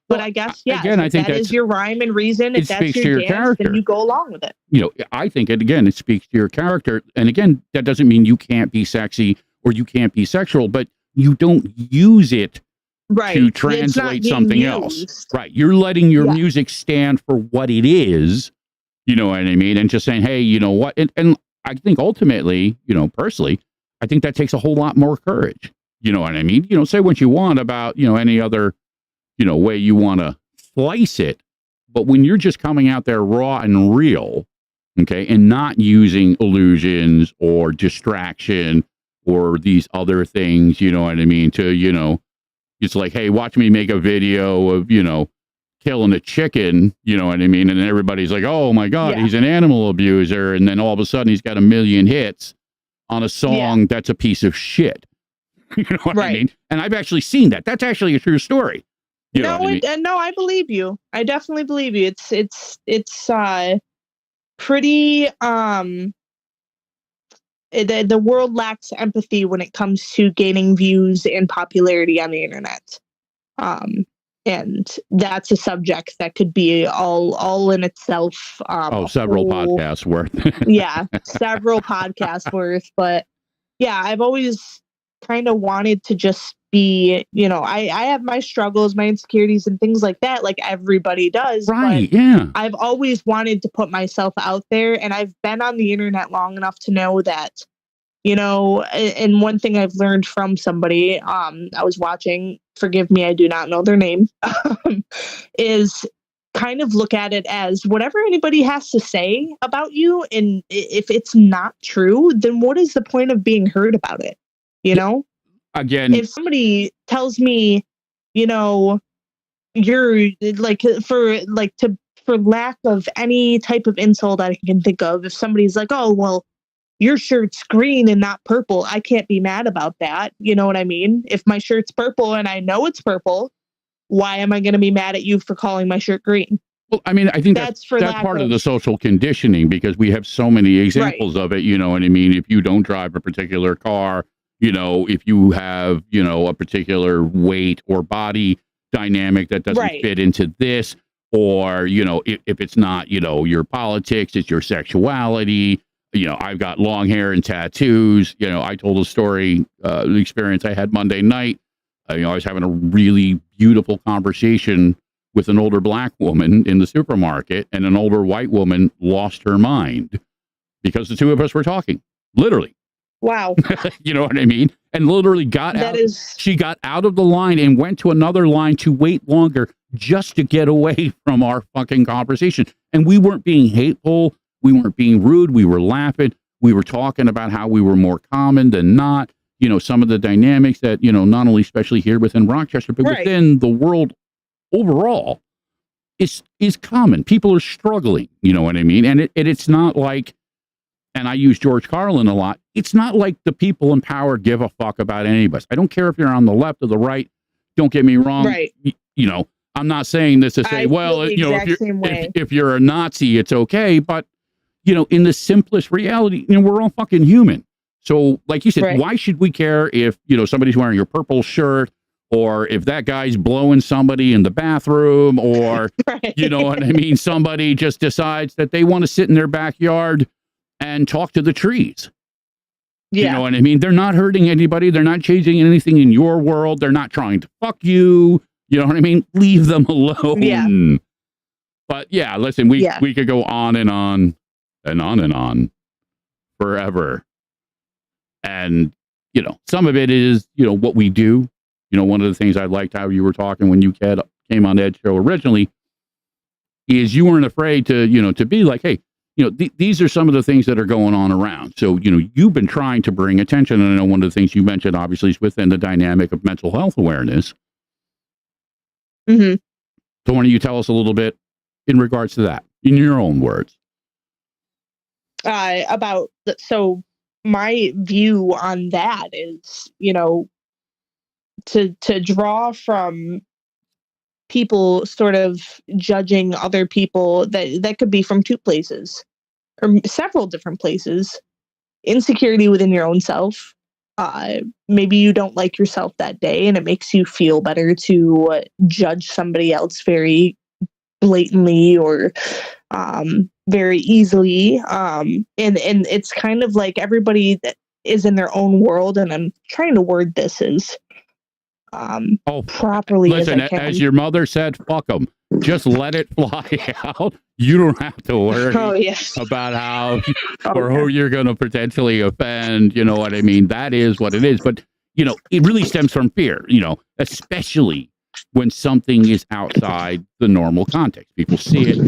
But I guess, again, I think that is your rhyme and reason. If that's your dance, character, then you go along with it. I think it speaks to your character. And again, that doesn't mean you can't be sexy or you can't be sexual, but you don't use it to translate something else. Right. You're letting your music stand for what it is. You know what I mean? And just saying, hey, you know what? And I think ultimately, personally, I think that takes a whole lot more courage. You know what I mean? Say what you want about, any other, way you want to slice it. But when you're just coming out there raw and real, okay, and not using illusions or distraction or these other things, you know what I mean? To, it's like, hey, watch me make a video of, killing a chicken, you know what I mean? And then everybody's like, oh my God, he's an animal abuser. And then all of a sudden he's got 1 million hits on a song that's a piece of shit. You know what I Right. mean? And I've actually seen that. That's actually a true story. You know No, what I mean? no, I believe you. I definitely believe you. It's pretty the world lacks empathy when it comes to gaining views and popularity on the internet. And that's a subject that could be all in itself. Several podcasts worth. Yeah, several podcasts worth. But yeah, I've always kind of wanted to just be, I have my struggles, my insecurities, and things like that, like everybody does. Right? But Yeah. I've always wanted to put myself out there, and I've been on the internet long enough to know that, and one thing I've learned from somebody, I was watching, forgive me, I do not know their name, is kind of look at it as whatever anybody has to say about you. And if it's not true, then what is the point of being heard about it? Again, if somebody tells me, you're like, for lack of any type of insult I can think of, if somebody's like, oh, well, your shirt's green and not purple, I can't be mad about that. You know what I mean? If my shirt's purple and I know it's purple, why am I going to be mad at you for calling my shirt green? well, I mean, I think that's part of the social conditioning, because we have so many examples of it. You know what I mean? If you don't drive a particular car, if you have, a particular weight or body dynamic that doesn't fit into this, or, if it's not, your politics, it's your sexuality. I've got long hair and tattoos. I told a story, the experience I had Monday night. I was having a really beautiful conversation with an older black woman in the supermarket, and an older white woman lost her mind because the two of us were talking, literally. Wow. You know what I mean? And literally she got out of the line and went to another line to wait longer just to get away from our fucking conversation. And we weren't being hateful. We weren't being rude. We were laughing. We were talking about how we were more common than not. Some of the dynamics that, not only especially here within Rochester, but within the world overall is common. People are struggling. You know what I mean? And it's not like, and I use George Carlin a lot, it's not like the people in power give a fuck about any of us. I don't care if you're on the left or the right. Don't get me wrong. Right. I'm not saying this to say, if you're a Nazi, it's okay. But, in the simplest reality, we're all fucking human. So like you said, why should we care if, somebody's wearing your purple shirt, or if that guy's blowing somebody in the bathroom, or, you know what I mean? Somebody just decides that they want to sit in their backyard and talk to the trees. Yeah. You know what I mean? They're not hurting anybody. They're not changing anything in your world. They're not trying to fuck you. You know what I mean? Leave them alone. Yeah. But yeah, listen, we could go on and on and on and on forever. And, some of it is, what we do. One of the things I liked how you were talking when you came on Ed's show originally is you weren't afraid to, to be like, hey, these are some of the things that are going on around. So, you've been trying to bring attention. And I know one of the things you mentioned, obviously, is within the dynamic of mental health awareness. Mm-hmm. So why don't you tell us a little bit in regards to that, in your own words? So my view on that is, to draw from people sort of judging other people, that could be from two places or several different places. Insecurity within your own self. Maybe you don't like yourself that day, and it makes you feel better to judge somebody else very blatantly or very easily. And it's kind of like everybody that is in their own world, and I'm trying to word this as properly listen, as I can. As your mother said, fuck them. Just let it fly out. You don't have to worry about how or who you're going to potentially offend. You know what I mean? That is what it is. But, it really stems from fear, especially when something is outside the normal context. People see it,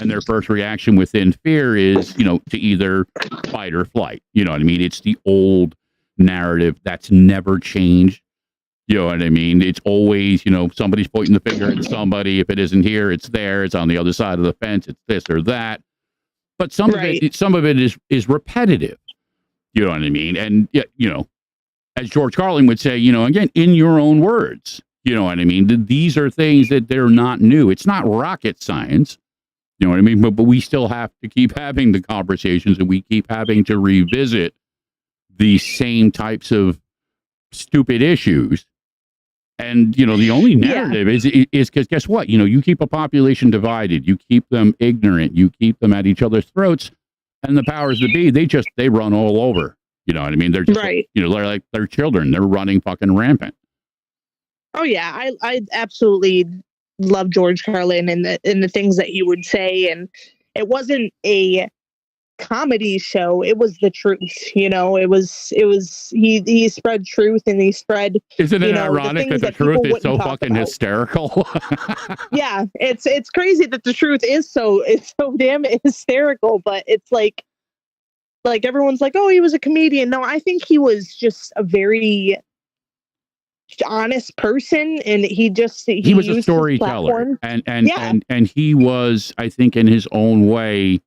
and their first reaction within fear is, to either fight or flight. You know what I mean? It's the old narrative that's never changed. You know what I mean? It's always, somebody's pointing the finger at somebody. If it isn't here, it's there. It's on the other side of the fence. It's this or that. But some of it is repetitive. You know what I mean? And, you know, as George Carlin would say, you know, again, in your own words, you know what I mean? These are things that they're not new. It's not rocket science. You know what I mean? But we still have to keep having the conversations, and we keep having to revisit these same types of stupid issues. And, you know, the only narrative is because guess what? You know, you keep a population divided, you keep them ignorant, you keep them at each other's throats, and the powers that be, they run all over. You know what I mean? They're just, Right. you know, they're like their children. They're running fucking rampant. Oh yeah, I absolutely love George Carlin and the things that he would say, and it wasn't a comedy show, it was the truth. You know, it was he spread truth, and he spread, Isn't it you know, ironic the that the things that people truth is so wouldn't talk fucking about. hysterical? Yeah, it's crazy that the truth is so damn hysterical, but it's like everyone's like, oh, he was a comedian. No, I think he was just a very honest person, and he was a used his storyteller, platform. and he was, I think, in his own way,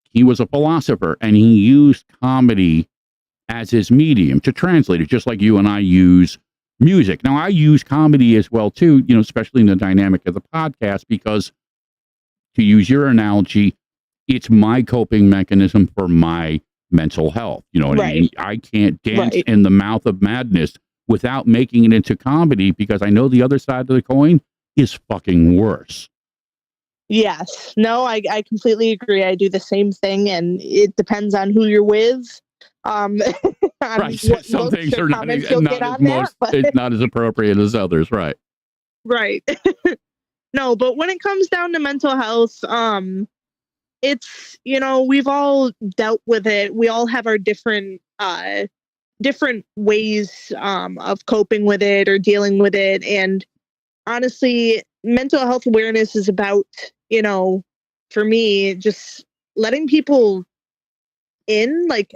he was a philosopher, and he used comedy as his medium to translate it, just like you and I use music. Now, I use comedy as well too, you know, especially in the dynamic of the podcast, because to use your analogy, it's my coping mechanism for my mental health. You know what I mean? I can't dance in the mouth of madness without making it into comedy, because I know the other side of the coin is fucking worse. Yes. No, I completely agree. I do the same thing, and it depends on who you're with. Right. Some things are not as appropriate as others. Right. Right. No, but when it comes down to mental health, it's, you know, we've all dealt with it. We all have our different ways of coping with it or dealing with it. And honestly, mental health awareness is about, you know, for me, just letting people in, like,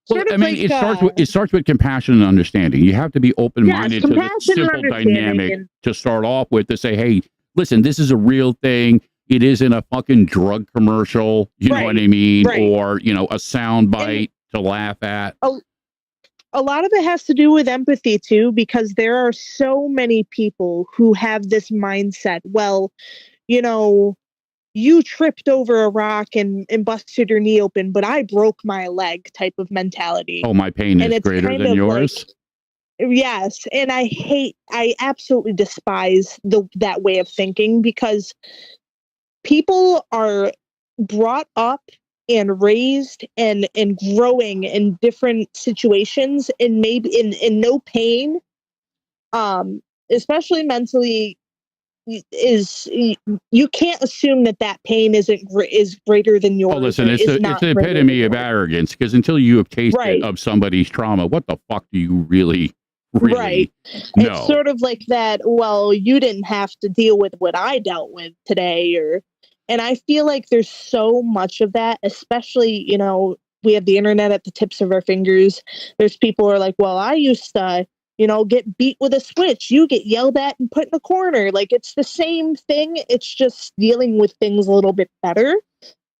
well, I mean, it starts with compassion and understanding. You have to be open-minded to the simple dynamic to start off with, to say, hey, listen, this is a real thing. It isn't a fucking drug commercial, you know what I mean? Or, you know, a sound bite to laugh at. A lot of it has to do with empathy too, because there are so many people who have this mindset. Well, you know, you tripped over a rock and busted your knee open, but I broke my leg type of mentality. Oh, my pain is greater than yours. Like, yes. And I absolutely despise that way of thinking, because people are brought up and raised and growing in different situations, and maybe in no pain, especially mentally, is, you can't assume that pain is greater than yours. Oh, listen, it's the epitome of arrogance, because until you have tasted of somebody's trauma, what the fuck do you really know? It's sort of like that, well, you didn't have to deal with what I dealt with today, and I feel like there's so much of that, especially, you know, we have the internet at the tips of our fingers. There's people who are like, well, I used to, you know, get beat with a switch. You get yelled at and put in a corner. Like, it's the same thing. It's just dealing with things a little bit better,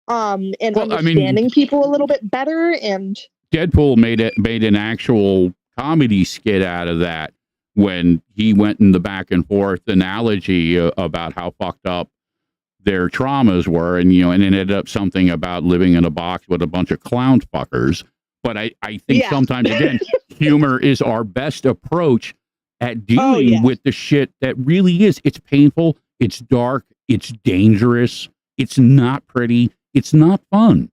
and understanding people a little bit better. And Deadpool made an actual comedy skit out of that, when he went in the back and forth analogy about how fucked up their traumas were, and, you know, and it ended up something about living in a box with a bunch of clown fuckers. But I think sometimes, again, humor is our best approach at dealing with the shit that really is. It's painful, it's dark, it's dangerous, it's not pretty, it's not fun.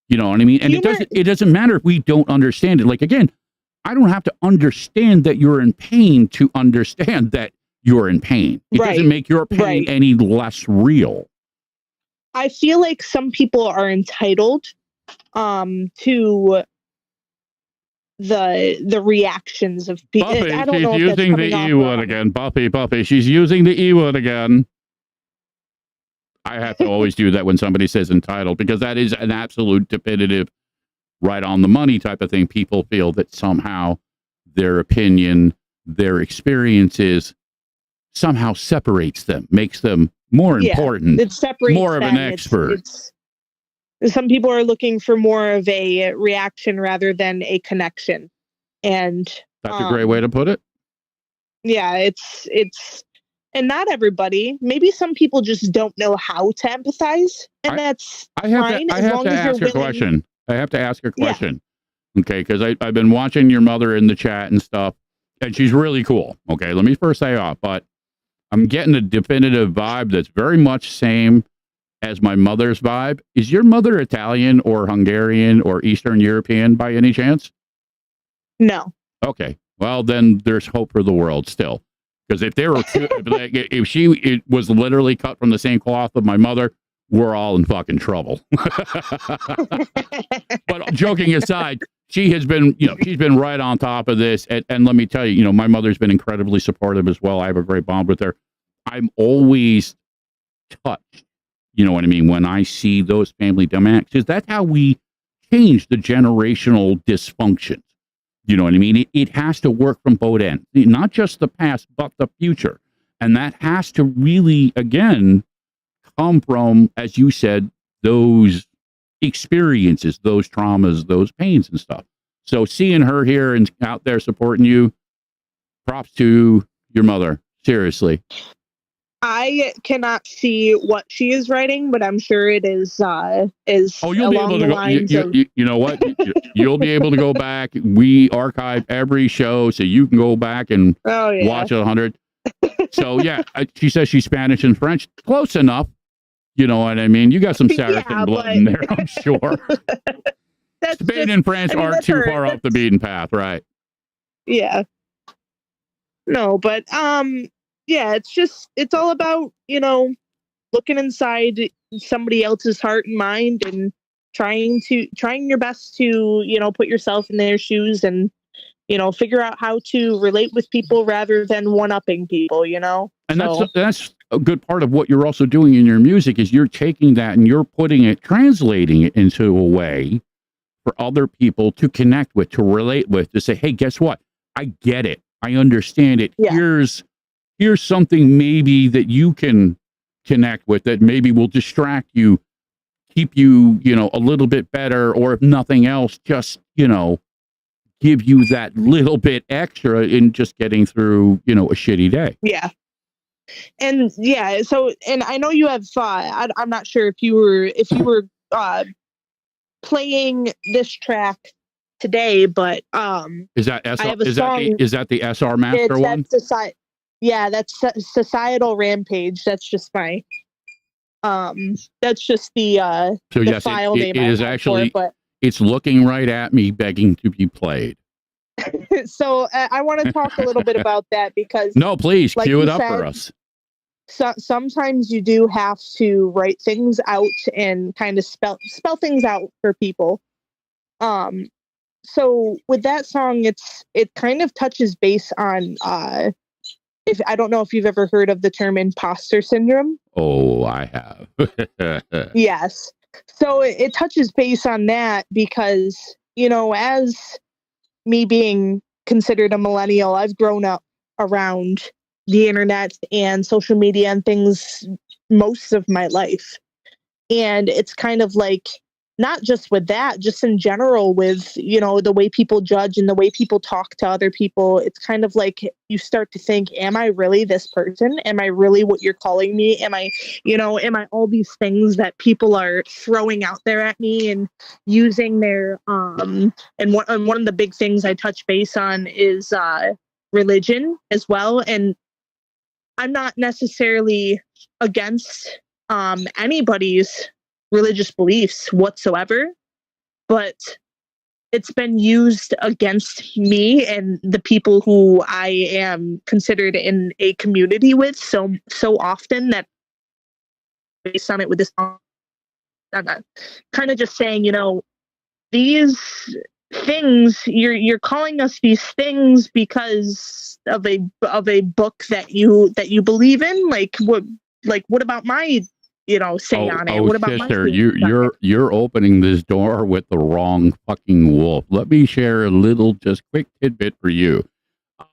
You know what I mean? And it doesn't matter if we don't understand it. Like, again, I don't have to understand that you're in pain to understand that you're in pain. It doesn't make your pain any less real. I feel like some people are entitled to the reactions of people. Buffy, I don't know, she's using the E word again. Buffy, she's using the E word again. I have to always do that when somebody says entitled, because that is an absolute definitive, right on the money type of thing. People feel that somehow their opinion, their experiences somehow separates them, makes them more important, it separates more of an expert. some people are looking for more of a reaction rather than a connection. And That's a great way to put it. Yeah, it's and not everybody. Maybe some people just don't know how to empathize, and that's fine as long as you're willing. I have to ask a question. Yeah. Okay, because I've been watching your mother in the chat and stuff, and she's really cool. Okay, let me first say off, but I'm getting a definitive vibe that's very much same as my mother's vibe. Is your mother Italian or Hungarian or Eastern European by any chance? No. Okay. Well, then there's hope for the world still. Because if they were, if she was literally cut from the same cloth of my mother, we're all in fucking trouble. But joking aside, she has been, she's been right on top of this. And let me tell you, my mother's been incredibly supportive as well. I have a great bond with her. I'm always touched, you know what I mean, when I see those family dynamics, because that's how we change the generational dysfunctions. You know what I mean? It has to work from both ends, not just the past, but the future. And that has to really, again, come from, as you said, those experiences, those traumas, those pains and stuff. So seeing her here and out there supporting you, props to your mother. Seriously. I cannot see what she is writing, but I'm sure it is you'll be able to go. You know what? You'll be able to go back. We archive every show, so you can go back and watch 100. So yeah, she says she's Spanish and French. Close enough. You know what I mean? You got some Saracen blood in there, I'm sure. Spain and France aren't too far off the beaten path, right? Yeah. No, but yeah, it's all about, looking inside somebody else's heart and mind and trying your best to, put yourself in their shoes and, figure out how to relate with people rather than one-upping people, And that's a good part of what you're also doing in your music is you're taking that and you're translating it into a way for other people to connect with, to relate with, to say, hey, guess what? I get it. I understand it. Yeah. Here's something maybe that you can connect with that maybe will distract you, keep you, a little bit better, or if nothing else, just, give you that little bit extra in just getting through, a shitty day. Yeah. And yeah, so, and I know you have, I'm not sure if you were playing this track today, but, is that the SR Master one? Yeah, that's Societal Rampage. That's just my, that's just the file name. It is actually, it's looking right at me, begging to be played. So I want to talk a little bit about that because no, please cue it up for us. So sometimes you do have to write things out and kind of spell things out for people. So with that song, it kind of touches base on if I don't know if you've ever heard of the term imposter syndrome. Oh, I have. Yes. So it touches base on that because, as me being considered a millennial, I've grown up around the internet and social media and things most of my life. And it's kind of like, not just with that, just in general with, the way people judge and the way people talk to other people. It's kind of like you start to think, am I really this person? Am I really what you're calling me? Am I all these things that people are throwing out there at me and using their, and one of the big things I touch base on is religion as well. And I'm not necessarily against anybody's religious beliefs whatsoever, but it's been used against me and the people who I am considered in a community with so often that based on it with this song, I'm kind of just saying, these things you're calling us these things because of a book that you believe in. Like what about my say on it? What about sister, you're opening this door with the wrong fucking wolf. Let me share a little just quick tidbit for you.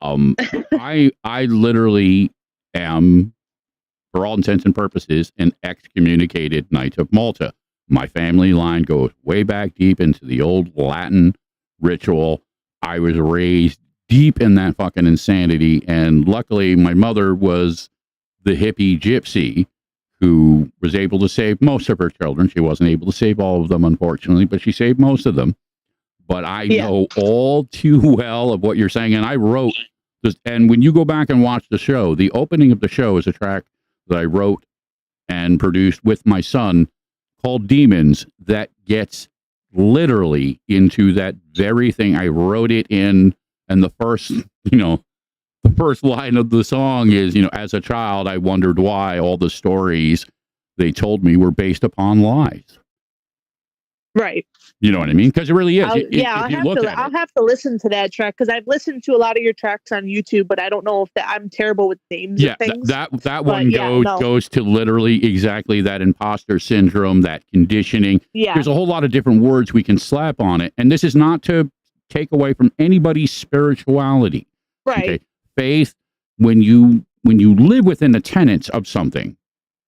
I literally am, for all intents and purposes, an excommunicated Knight of Malta. My family line goes way back deep into the old Latin ritual. I was raised deep in that fucking insanity. And luckily, my mother was the hippie gypsy who was able to save most of her children. She wasn't able to save all of them, unfortunately, but she saved most of them. But I know all too well of what you're saying. And I wrote this, and when you go back and watch the show, the opening of the show is a track that I wrote and produced with my son called Demons that gets literally into that very thing. I wrote it in, and the first line of the song is, as a child, I wondered why all the stories they told me were based upon lies. Right. You know what I mean? Because it really is. I'll have to listen to that track because I've listened to a lot of your tracks on YouTube, but I don't know if I'm terrible with names of things. That one goes to literally exactly that imposter syndrome, that conditioning. Yeah. There's a whole lot of different words we can slap on it. And this is not to take away from anybody's spirituality. Right. Okay? Faith, when you live within the tenets of something,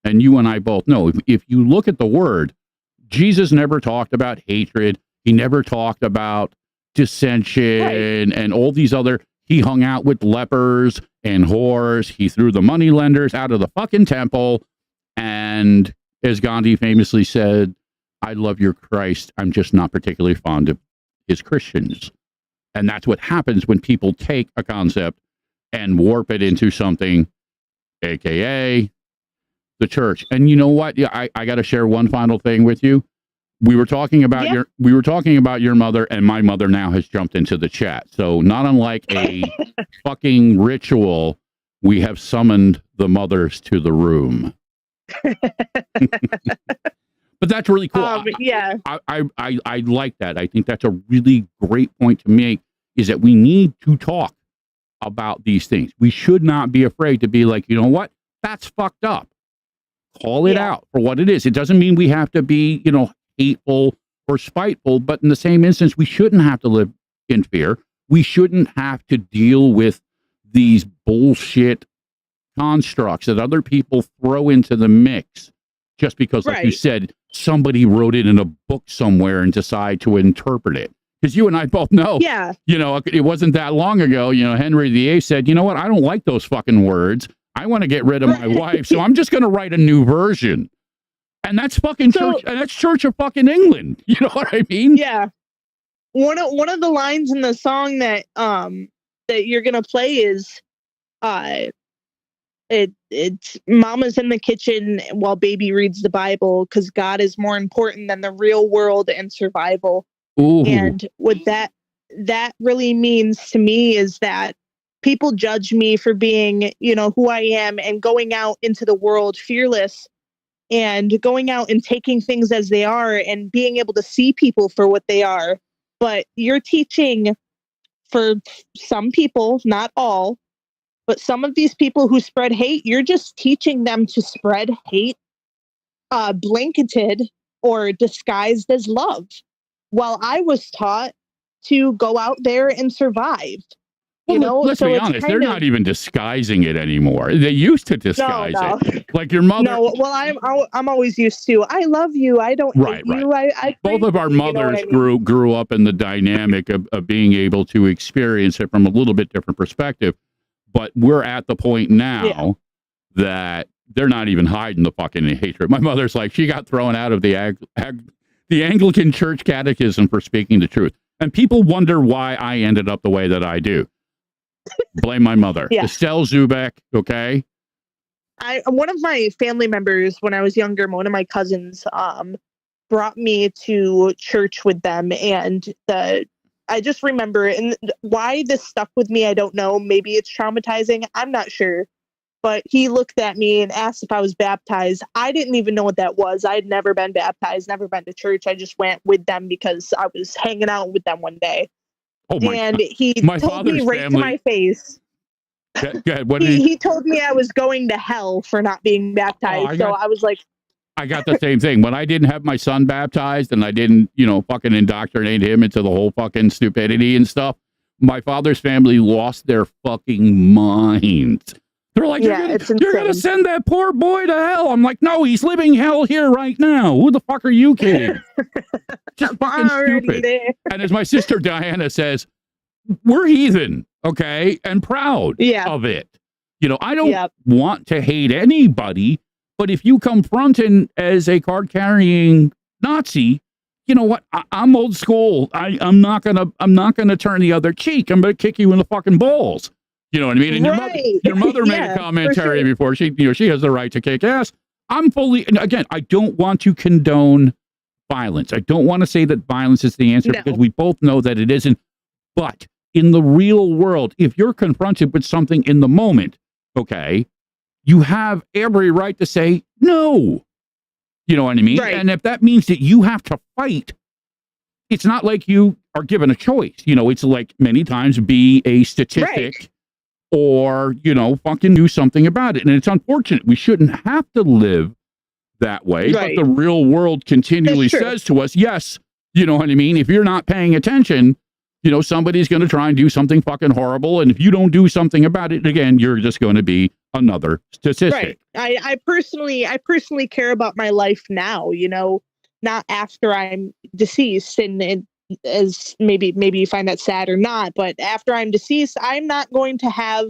and you and I both know, if you look at the word, Jesus never talked about hatred. He never talked about dissension and all these other. He hung out with lepers and whores. He threw the moneylenders out of the fucking temple. And as Gandhi famously said, I love your Christ. I'm just not particularly fond of his Christians. And that's what happens when people take a concept and warp it into something, AKA the church. And you know what? Yeah, I got to share one final thing with you. We were talking about your mother, and my mother now has jumped into the chat. So not unlike a fucking ritual, we have summoned the mothers to the room. But that's really cool. I like that. I think that's a really great point to make, is that we need to talk about these things. We should not be afraid to be like, you know what? That's fucked up. Call it out for what it is. It doesn't mean we have to be, hateful or spiteful, but in the same instance, we shouldn't have to live in fear. We shouldn't have to deal with these bullshit constructs that other people throw into the mix just because, like you said, somebody wrote it in a book somewhere and decide to interpret it. Because you and I both know, it wasn't that long ago, Henry VIII said, you know what? I don't like those fucking words. I want to get rid of my wife, so I'm just going to write a new version. And that's fucking church, and that's Church of fucking England. You know what I mean? Yeah. One of the lines in the song that you're gonna play is, it's mama's in the kitchen while baby reads the Bible because God is more important than the real world and survival. Ooh. And what that really means to me is that people judge me for being, who I am and going out into the world fearless and going out and taking things as they are and being able to see people for what they are. But you're teaching, for some people, not all, but some of these people who spread hate, you're just teaching them to spread hate blanketed or disguised as love. While I was taught to go out there and survive. Let's be honest, they're not even disguising it anymore. They used to disguise it. Like your mother. No, well, I'm always used to, I love you. I don't hate you. I both of our mothers grew up in the dynamic of being able to experience it from a little bit different perspective. But we're at the point now that they're not even hiding the fucking hatred. My mother's like, she got thrown out of the Anglican Church Catechism for speaking the truth. And people wonder why I ended up the way that I do. Blame my mother. Estelle Zubek, okay? One of my family members, when I was younger, one of my cousins, brought me to church with them, and I just remember, and why this stuck with me, I don't know. Maybe it's traumatizing. I'm not sure. But he looked at me and asked if I was baptized. I didn't even know what that was. I had never been baptized, never been to church. I just went with them because I was hanging out with them one day. And he told me right to my face. Go ahead. What he told me I was going to hell for not being baptized. I was like, I got the same thing. When I didn't have my son baptized and I didn't, fucking indoctrinate him into the whole fucking stupidity and stuff, my father's family lost their fucking minds. They're like, Yeah, it's you're going to insane. send that poor boy to hell. I'm like, no, he's living hell here right now. Who the fuck are you kidding? Just I'm fucking already stupid. there. And as my sister Diana says, we're heathen, okay, and proud Yeah. of it. You know, I don't Yep. want to hate anybody, but if you confront him as a card-carrying Nazi, you know what? I'm old school. I'm not gonna turn the other cheek. I'm gonna kick you in the fucking balls. You know what I mean? And Right. your mother made Yeah, a for commentary sure. before. She has the right to kick ass. I'm fully, and again, I don't want to condone violence. I don't want to say that violence is the answer No. because we both know that it isn't. But in the real world, if you're confronted with something in the moment, okay, you have every right to say no. You know what I mean? Right. And if that means that you have to fight, it's not like you are given a choice. You know, it's like many times be a statistic or, you know, fucking do something about it. And it's unfortunate. We shouldn't have to live that way. Right. But the real world continually That's true. says to us, yes, you know what I mean? If you're not paying attention, you know, somebody's going to try and do something fucking horrible. And if you don't do something about it, again, you're just going to be another statistic. Right. I personally care about my life now, you know, not after I'm deceased. And as maybe you find that sad or not, but after I'm deceased, I'm not going to have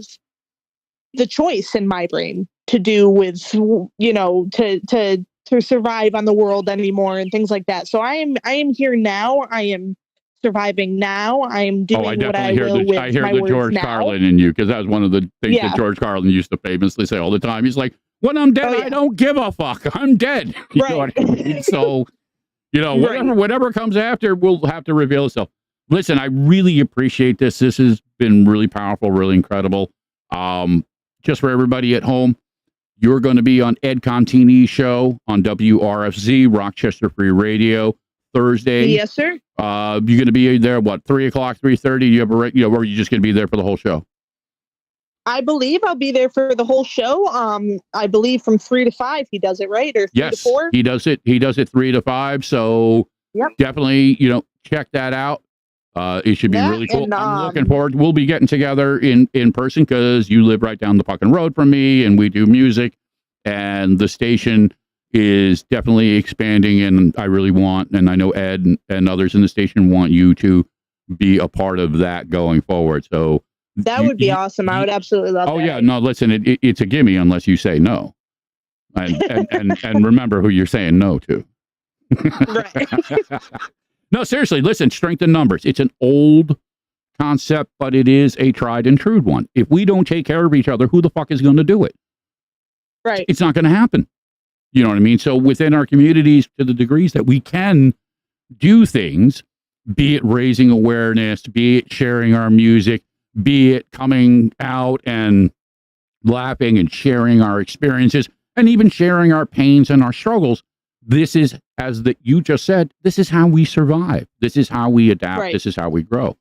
the choice in my brain to do with, you know, to survive on the world anymore and things like that. So I am here now. I am surviving now. I am doing what I will with I hear my the words George now. Carlin in you, because that was one of the things Yeah. that George Carlin used to famously say all the time. He's like, when I'm dead, Oh, yeah. I don't give a fuck. I'm dead. You know what I mean? So, you know, whatever comes after will have to reveal itself. Listen, I really appreciate this. This has been really powerful, really incredible. Just for everybody at home, you're going to be on Ed Contini's show on WRFZ, Rochester Free Radio, Thursday. Yes, sir. You're going to be there, what, 3 o'clock, 3:30? You have a, you know, or are you just going to be there for the whole show? I believe I'll be there for the whole show. I believe from 3 to 5 he does it, right? Or 3 to 4? He does it. He does it 3 to 5. So definitely, you know, check that out. It should be really cool. And, I'm looking forward. We'll be getting together in person because you live right down the fucking road from me, and we do music, and the station is definitely expanding, and I really want, and I know Ed and others in the station want you to be a part of that going forward. So that would be awesome. I would absolutely love that. Oh yeah, no, listen, it's a gimme unless you say no, and remember who you're saying no to. Right. No, seriously, listen, strength in numbers. It's an old concept, but it is a tried and true one. If we don't take care of each other, who the fuck is going to do it? Right. It's not going to happen. You know what I mean? So within our communities, to the degrees that we can do things, be it raising awareness, be it sharing our music, be it coming out and laughing and sharing our experiences, and even sharing our pains and our struggles. This is, as you just said, this is how we survive. This is how we adapt. Right. This is how we grow.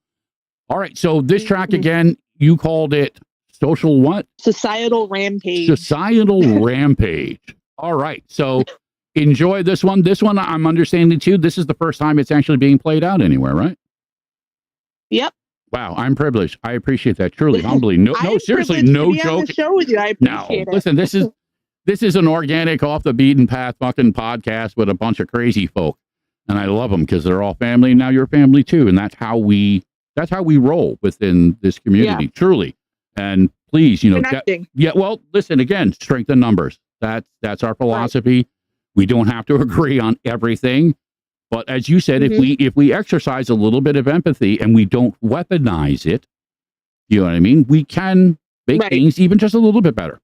All right. So this track again, you called it social what? Societal Rampage. Societal Rampage. All right. So enjoy this one. This one, I'm understanding too, this is the first time it's actually being played out anywhere, right? Yep. Wow, I'm privileged. I appreciate that. Truly, humbly. No, seriously, no joke. On the show with you. I appreciate it. Listen, this is an organic, off the beaten path fucking podcast with a bunch of crazy folk, and I love them because they're all family. Now you're family too, and that's how we roll within this community. Truly, and please, you know, well, listen again. Strength in numbers. That's our philosophy. Right. We don't have to agree on everything. But as you said, if we exercise a little bit of empathy and we don't weaponize it, you know what I mean? We can make things even just a little bit better.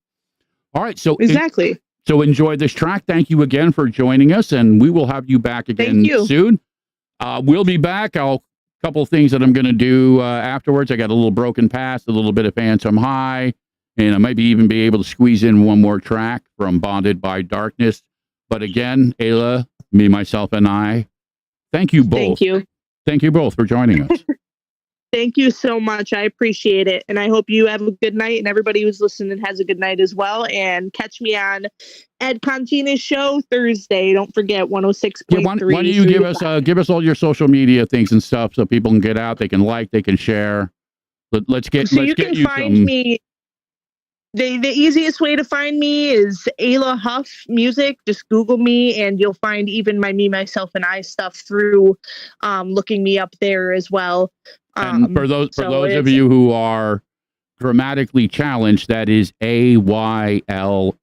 All right. So exactly. So enjoy this track. Thank you again for joining us, and we will have you back again soon. We'll be back. A couple of things that I'm going to do afterwards. I got a little broken past, a little bit of Phantom High, and I might even be able to squeeze in one more track from Bonded by Darkness. But again, Ayla, me, myself, and I, thank you both. Thank you. Thank you both for joining us. Thank you so much. I appreciate it. And I hope you have a good night, and everybody who's listening has a good night as well. And catch me on Ed Contini's show Thursday. Don't forget 106.3. Why don't you give us all your social media things and stuff so people can get out, they can like, they can share. Let's get you find me. the easiest way to find me is Ayla Huff Music. Just Google me, and you'll find even my Me, Myself, and I stuff through looking me up there as well. And for those of you who are grammatically challenged, that is AYLAHUFF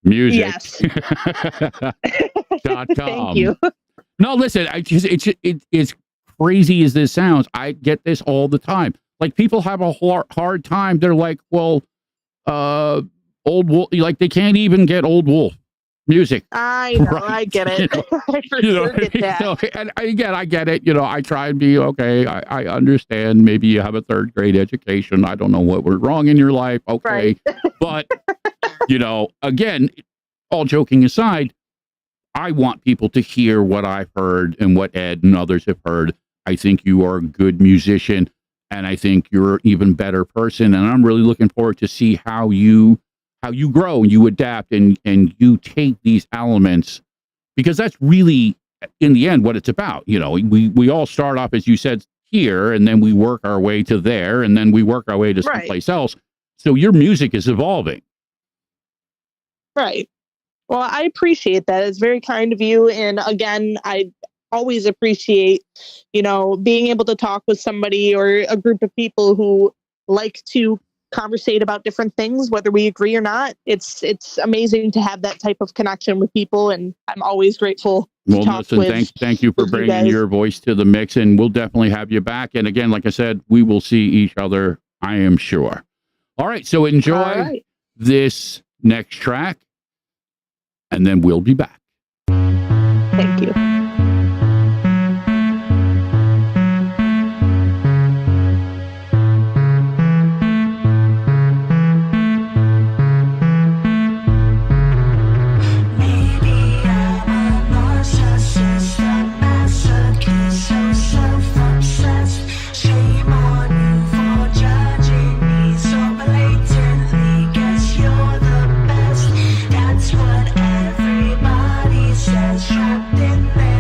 music. Yes. .com. Thank you. No, listen, it's crazy as this sounds. I get this all the time. Like, people have a hard time. They're like, well, Old Wolf, like, they can't even get Old Wolf music. I know, right? I get it. I for sure get that. So, and again, I get it. I try and be okay. I understand. Maybe you have a third grade education. I don't know what went wrong in your life. Okay. Right. But, again, all joking aside, I want people to hear what I've heard and what Ed and others have heard. I think you are a good musician, and I think you're an even better person. And I'm really looking forward to see how you grow and you adapt and you take these elements, because that's really, in the end, what it's about. We all start off, as you said, here, and then we work our way to there, and then we work our way to someplace else. So your music is evolving. Right. Well, I appreciate that. It's very kind of you. And again, I always appreciate, being able to talk with somebody or a group of people who like to conversate about different things, whether we agree or not. It's amazing to have that type of connection with people, and I'm always grateful to talk with. Thank you for bringing your voice to the mix, and we'll definitely have you back. And again, like I said, we will see each other, I am sure. All right, so enjoy this next track, and then we'll be back. Thank you. Trapped in there.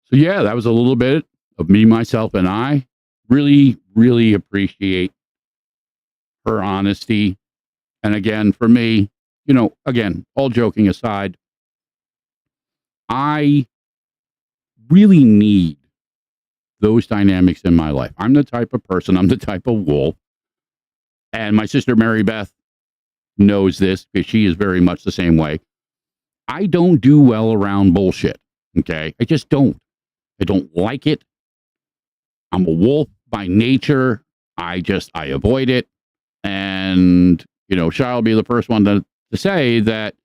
So yeah, that was a little bit of me, myself, and I. Really, really appreciate her honesty. And again, for me, again, all joking aside, I really need those dynamics in my life. I'm the type of person, I'm the type of wolf. And my sister Mary Beth knows this because she is very much the same way. I don't do well around bullshit. Okay. I just don't. I don't like it. I'm a wolf by nature. I avoid it. And, Shai will be the first one to say that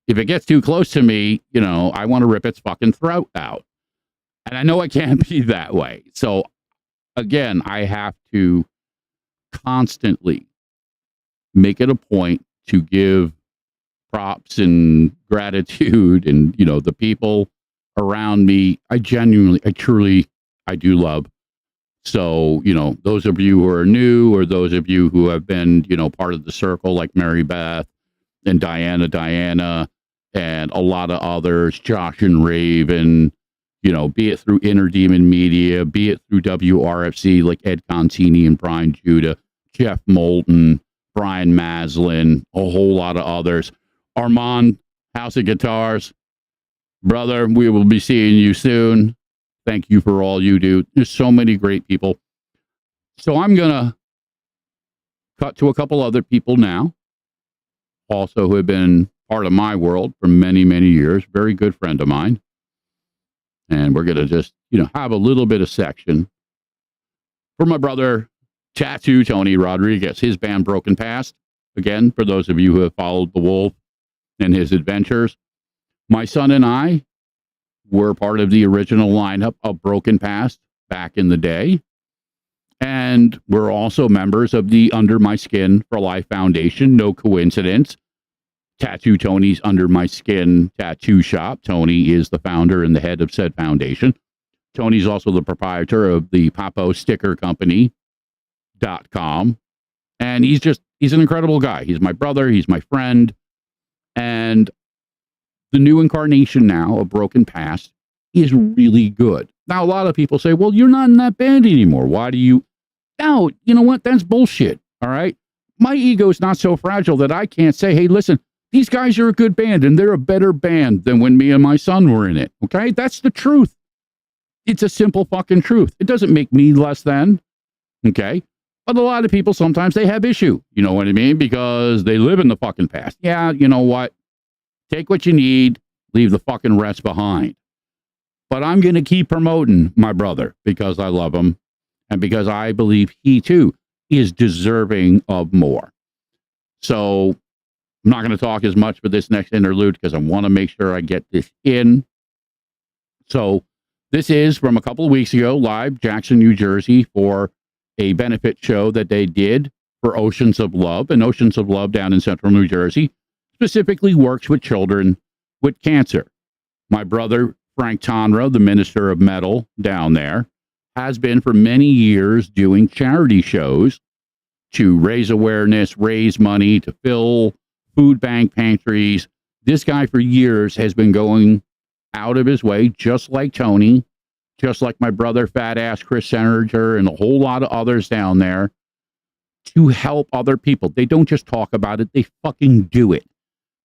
if it gets too close to me, I want to rip its fucking throat out. And I know it can't be that way. So again, I have to constantly make it a point to give props and gratitude and, the people around me. I truly, I do love. So, those of you who are new or those of you who have been, part of the circle like Mary Beth and Diana, and a lot of others, Josh and Raven, be it through Inner Demon Media, be it through WRFC like Ed Contini and Brian Judah, Jeff Moulton, Brian Maslin, a whole lot of others. Armand, House of Guitars, brother, we will be seeing you soon. Thank you for all you do. There's so many great people. So I'm going to cut to a couple other people now, also who have been part of my world for many, many years. Very good friend of mine. And we're going to just, have a little bit of section for my brother, Tattoo Tony Rodriguez, his band Broken Past. Again, for those of you who have followed the Wolf and his adventures, my son and I were part of the original lineup of Broken Past back in the day. And we're also members of the Under My Skin for Life Foundation. No coincidence. Tattoo Tony's Under My Skin tattoo shop. Tony is the founder and the head of said foundation. Tony's also the proprietor of the Papo Sticker Company.com. And he's an incredible guy. He's my brother. He's my friend. And the new incarnation now of Broken Past is really good. Now, a lot of people say, well, you're not in that band anymore. Why do you? No, you know what? That's bullshit. All right. My ego is not so fragile that I can't say, hey, listen, these guys are a good band and they're a better band than when me and my son were in it. Okay. That's the truth. It's a simple fucking truth. It doesn't make me less than. Okay. But a lot of people, sometimes they have issue. You know what I mean? Because they live in the fucking past. Yeah. You know what? Take what you need, leave the fucking rest behind. But I'm going to keep promoting my brother because I love him and because I believe he too is deserving of more. So I'm not going to talk as much for this next interlude because I want to make sure I get this in. So this is from a couple of weeks ago, live Jackson, New Jersey, for a benefit show that they did for Oceans of Love. And Oceans of Love down in central New Jersey specifically works with children with cancer. My brother, Frank Tonra, the minister of metal down there, has been for many years doing charity shows to raise awareness, raise money, to fill food bank pantries. This guy for years has been going out of his way, just like Tony, just like my brother, fat ass Chris Senator, and a whole lot of others down there, to help other people. They don't just talk about it, they fucking do it.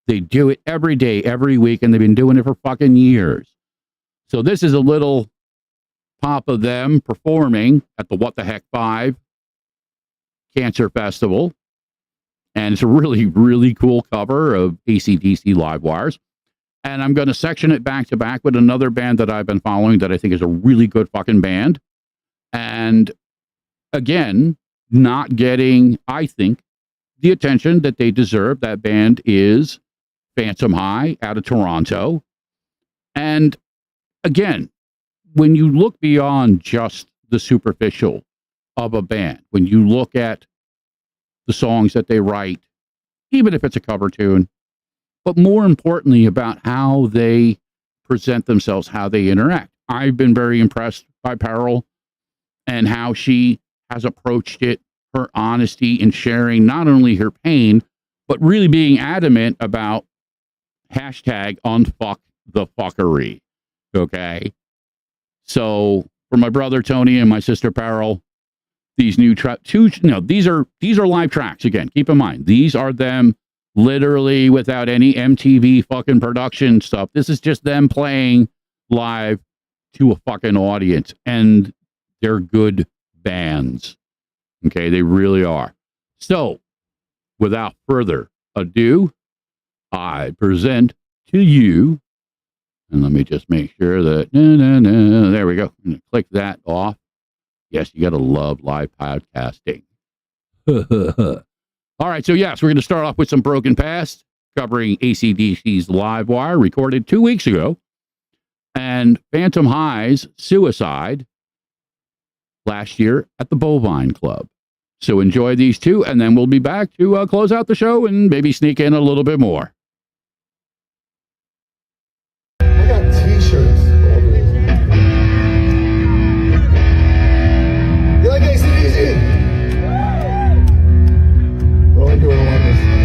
They do it every day, every week, and they've been doing it for fucking years. So this is a little pop of them performing at the What the Heck 5 Cancer Festival. And it's a really, really cool cover of AC/DC Live Wires. And I'm going to section it back to back with another band that I've been following that I think is a really good fucking band. And again, not getting, I think, the attention that they deserve. That band is Phantom High out of Toronto. And again, when you look beyond just the superficial of a band, when you look at the songs that they write, even if it's a cover tune, but more importantly about how they present themselves, how they interact. I've been very impressed by Pearl and how she has approached it, her honesty in sharing not only her pain, but really being adamant about hashtag unfuck the fuckery. Okay. So for my brother Tony and my sister Peril, these new these are live tracks. Again, keep in mind, these are them literally without any MTV fucking production stuff. This is just them playing live to a fucking audience, and they're good bands. Okay, they really are. So, without further ado, I present to you, and let me just make sure that, there we go. I'm going to click that off. Yes, you got to love live podcasting. All right, so yes, we're going to start off with some Broken Past, covering AC/DC's Live Wire, recorded 2 weeks ago, and Phantom High's Suicide last year at the Bovine Club. So enjoy these two, and then we'll be back to close out the show and maybe sneak in a little bit more. I got t-shirts. You like AC/DC? We're only doing one this time.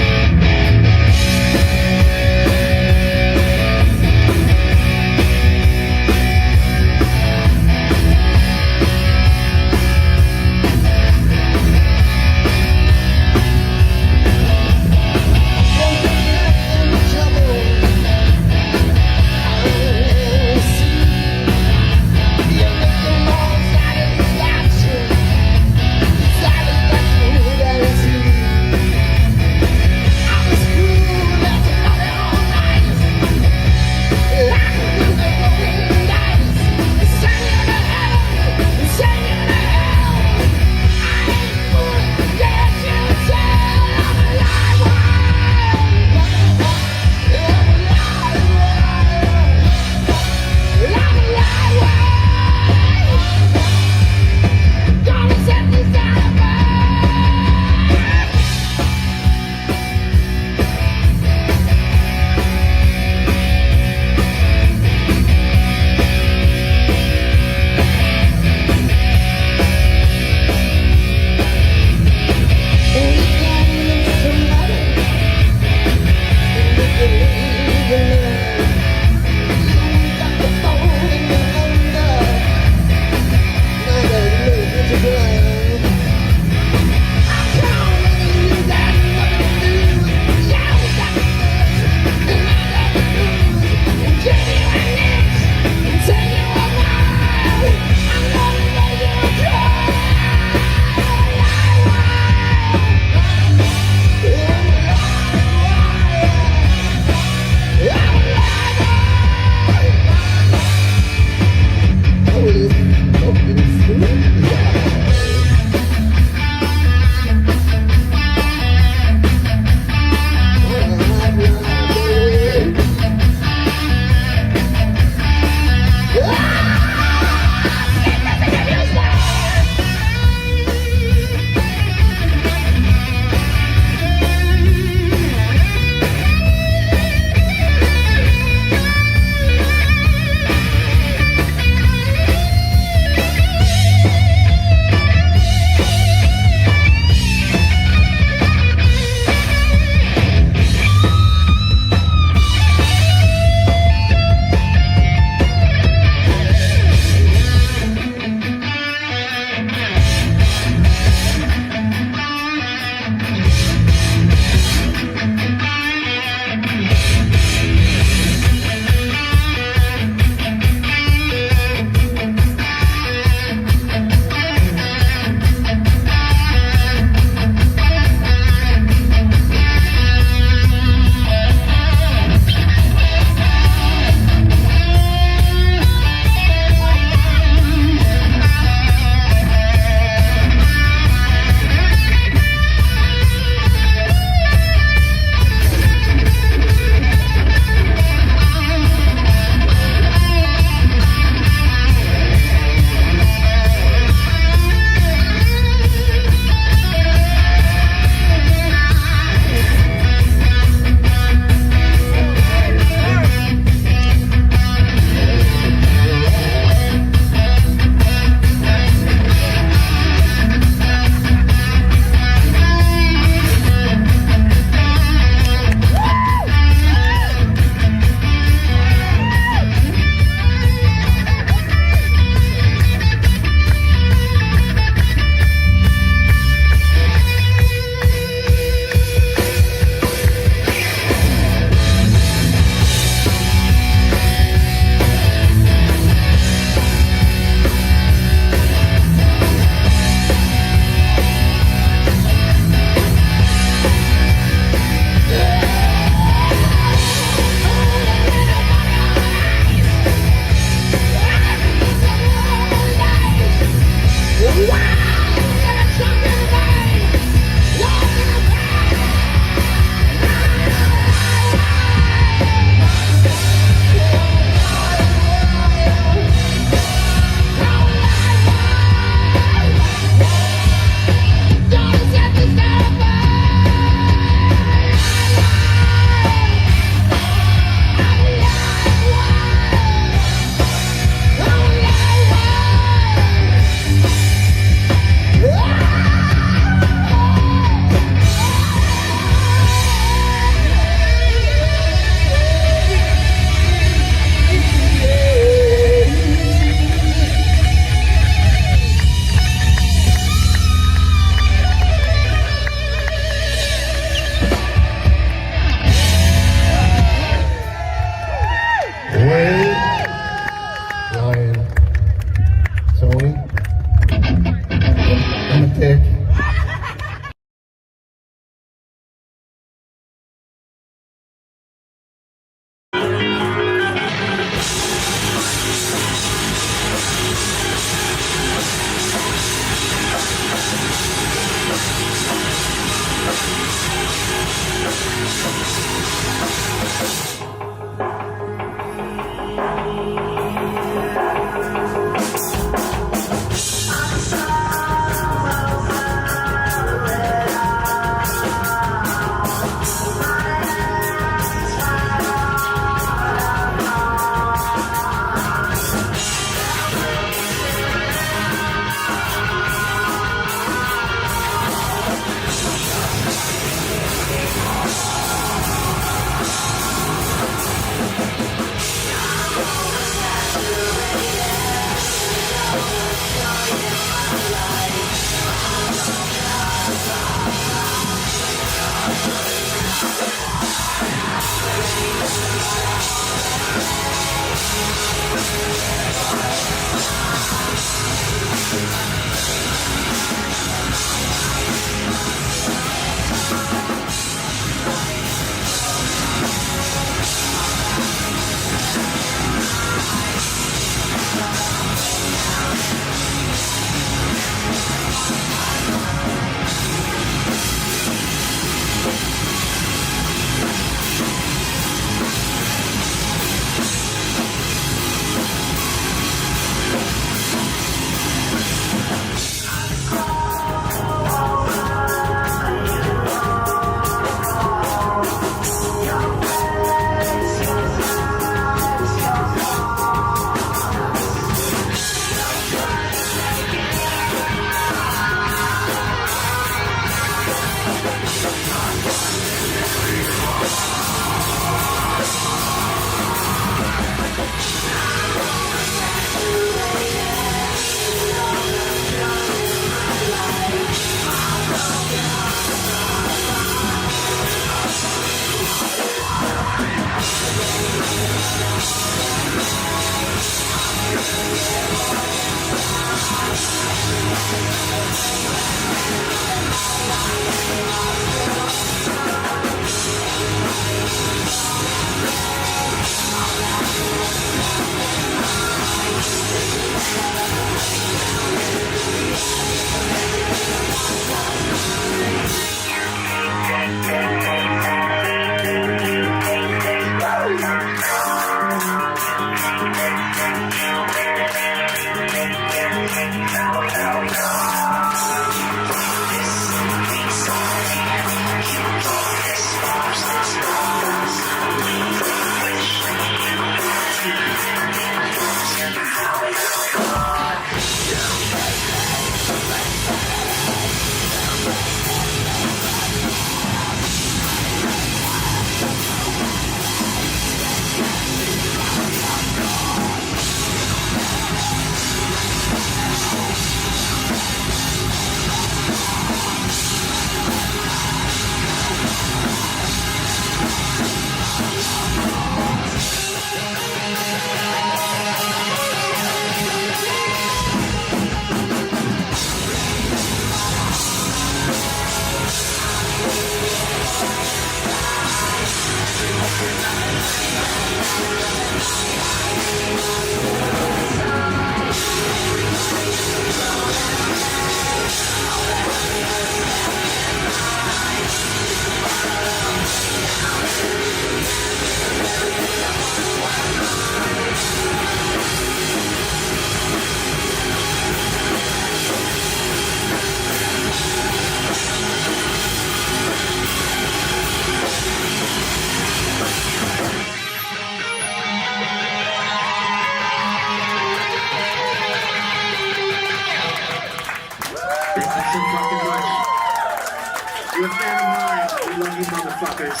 You're a fan of mine. We love you, motherfuckers.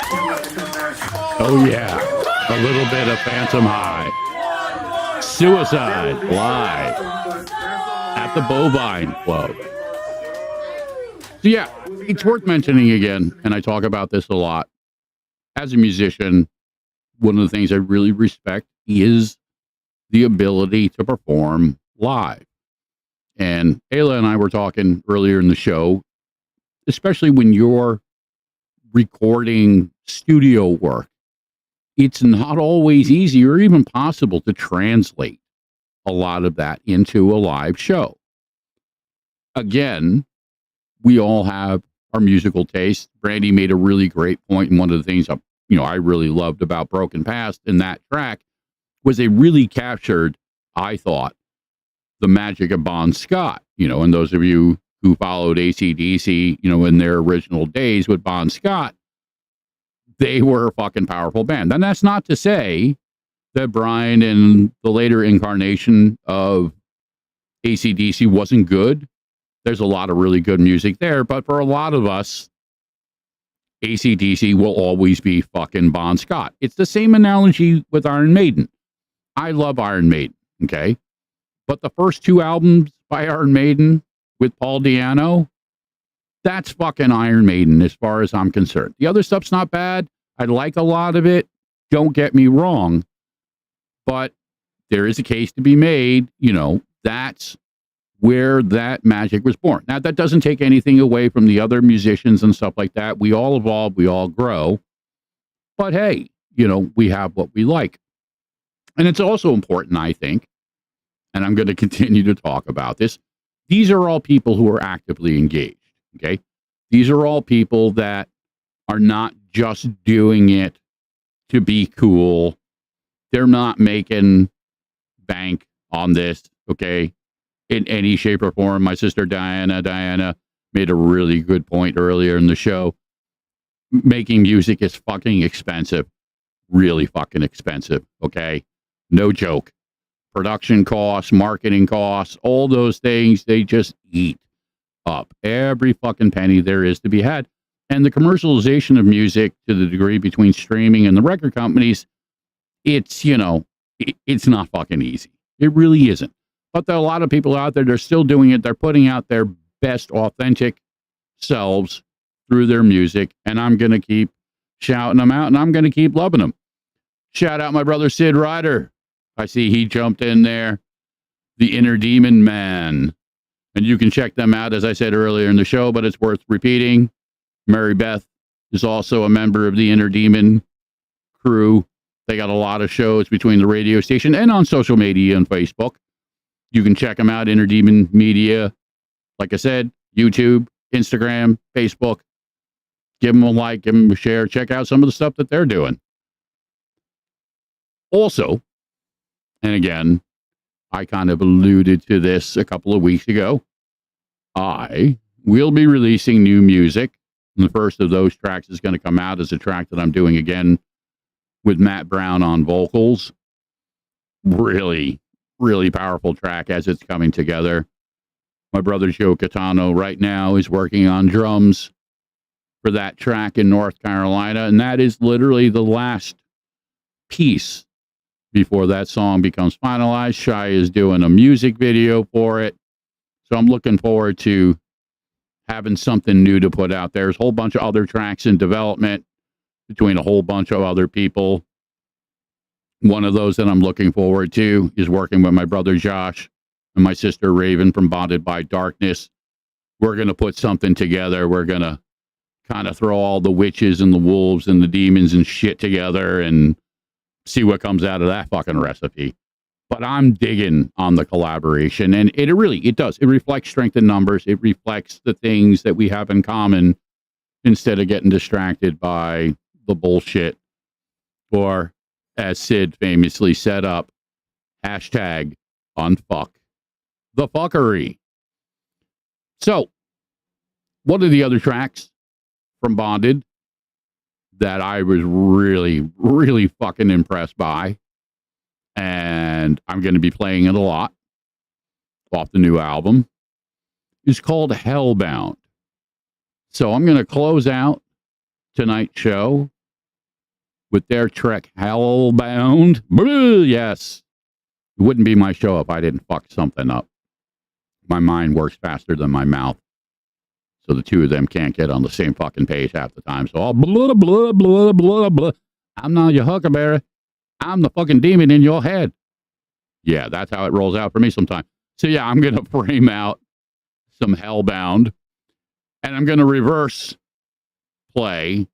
Can't wait to come back. Oh, yeah. A little bit of Phantom High. Suicide live at the Bovine Club. So, yeah, it's worth mentioning again, and I talk about this a lot. As a musician, one of the things I really respect is the ability to perform live. And Ayla and I were talking earlier in the show, especially when you're recording studio work, it's not always easy or even possible to translate a lot of that into a live show. Again, we all have our musical taste. Brandy made a really great point, and one of the things I really loved about Broken Past in that track was they really captured, I thought, the magic of Bon Scott. And those of you who followed AC/DC, in their original days with Bon Scott, they were a fucking powerful band. And that's not to say that Brian and the later incarnation of AC/DC wasn't good. There's a lot of really good music there, but for a lot of us, AC/DC will always be fucking Bon Scott. It's the same analogy with Iron Maiden. I love Iron Maiden, okay? But the first two albums by Iron Maiden with Paul Di'Anno, that's fucking Iron Maiden as far as I'm concerned. The other stuff's not bad. I like a lot of it. Don't get me wrong. But there is a case to be made. That's where that magic was born. Now, that doesn't take anything away from the other musicians and stuff like that. We all evolve. We all grow. But hey, we have what we like. And it's also important, I think, and I'm going to continue to talk about this. These are all people who are actively engaged. Okay. These are all people that are not just doing it to be cool. They're not making bank on this. Okay. In any shape or form. My sister Diana made a really good point earlier in the show. Making music is fucking expensive. Really fucking expensive. Okay. No joke. Production costs, marketing costs, all those things, they just eat up every fucking penny there is to be had. And the commercialization of music to the degree between streaming and the record companies, it's not fucking easy. It really isn't. But there are a lot of people out there, they're still doing it. They're putting out their best authentic selves through their music. And I'm going to keep shouting them out, and I'm going to keep loving them. Shout out my brother Sid Ryder. I see he jumped in there. The Inner Demon Man. And you can check them out, as I said earlier in the show, but it's worth repeating. Mary Beth is also a member of the Inner Demon crew. They got a lot of shows between the radio station and on social media and Facebook. You can check them out, Inner Demon Media. Like I said, YouTube, Instagram, Facebook. Give them a like, give them a share. Check out some of the stuff that they're doing. Also, and again, I kind of alluded to this a couple of weeks ago. I will be releasing new music. And the first of those tracks is going to come out as a track that I'm doing again with Matt Brown on vocals. Really, really powerful track as it's coming together. My brother Joe Catano right now is working on drums for that track in North Carolina. And that is literally the last piece before that song becomes finalized. Shai is doing a music video for it. So I'm looking forward to having something new to put out there. There's a whole bunch of other tracks in development between a whole bunch of other people. One of those that I'm looking forward to is working with my brother Josh and my sister Raven from Bonded by Darkness. We're going to put something together. We're going to kind of throw all the witches and the wolves and the demons and shit together and see what comes out of that fucking recipe. But I'm digging on the collaboration, and it does. It reflects strength in numbers. It reflects the things that we have in common instead of getting distracted by the bullshit. Or, as Sid famously set up, hashtag unfuck the fuckery. So, one of the other tracks from Bonded that I was really, really fucking impressed by, and I'm going to be playing it a lot off the new album, is called Hellbound. So I'm going to close out tonight's show with their track Hellbound. Yes. It wouldn't be my show if I didn't fuck something up. My mind works faster than my mouth. So the two of them can't get on the same fucking page half the time. So I'll blah, blah, blah, blah, blah. I'm not your huckleberry. I'm the fucking demon in your head. Yeah, that's how it rolls out for me sometimes. So yeah, I'm going to frame out some Hellbound. And I'm going to reverse play.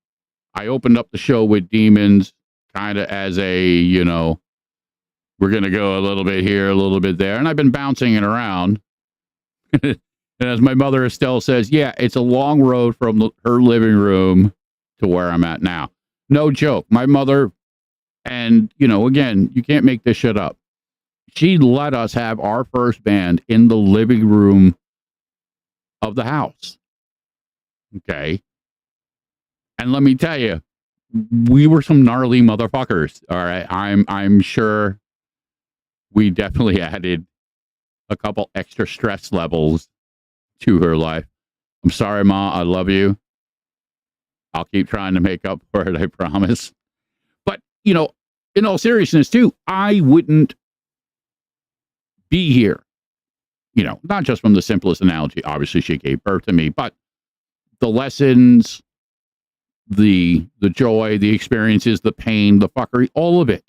I opened up the show with Demons kind of as a, we're going to go a little bit here, a little bit there. And I've been bouncing it around. And as my mother Estelle says, yeah, it's a long road from her living room to where I'm at now. No joke. My mother, and, again, you can't make this shit up. She let us have our first band in the living room of the house. Okay. And let me tell you, we were some gnarly motherfuckers. All right. I'm sure we definitely added a couple extra stress levels to her life. I'm sorry, Ma. I love you. I'll keep trying to make up for it. I promise. But, in all seriousness too, I wouldn't be here, not just from the simplest analogy. Obviously she gave birth to me, but the lessons, the joy, the experiences, the pain, the fuckery, all of it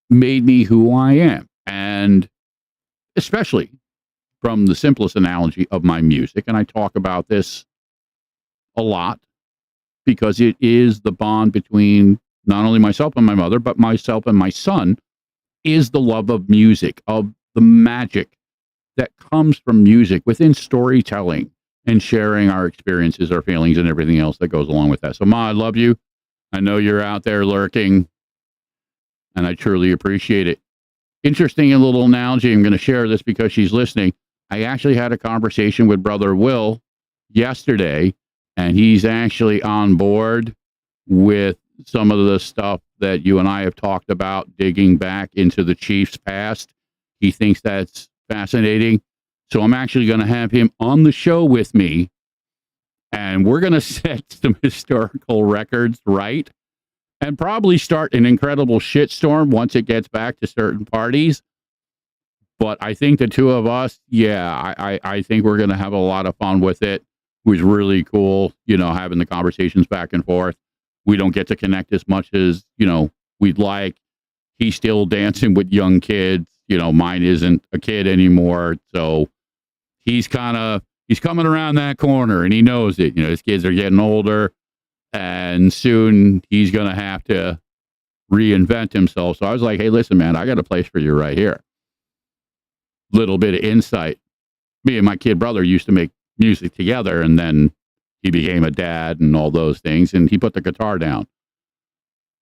made me who I am. And especially from the simplest analogy of my music. And I talk about this a lot because it is the bond between not only myself and my mother, but myself and my son, is the love of music, of the magic that comes from music within storytelling and sharing our experiences, our feelings, and everything else that goes along with that. So, Ma, I love you. I know you're out there lurking, and I truly appreciate it. Interesting a little analogy. I'm going to share this because she's listening. I actually had a conversation with Brother Will yesterday, and he's actually on board with some of the stuff that you and I have talked about, digging back into the Chiefs' past. He thinks that's fascinating. So I'm actually going to have him on the show with me, and we're going to set some historical records right and probably start an incredible shitstorm once it gets back to certain parties. But I think the two of us, I think we're going to have a lot of fun with it. It was really cool, having the conversations back and forth. We don't get to connect as much as, we'd like. He's still dancing with young kids. You know, mine isn't a kid anymore. So he's coming around that corner and he knows it. You know, his kids are getting older and soon he's going to have to reinvent himself. So I was like, hey, listen, man, I got a place for you right here. Little bit of insight. Me and my kid brother used to make music together, and then he became a dad and all those things, and he put the guitar down.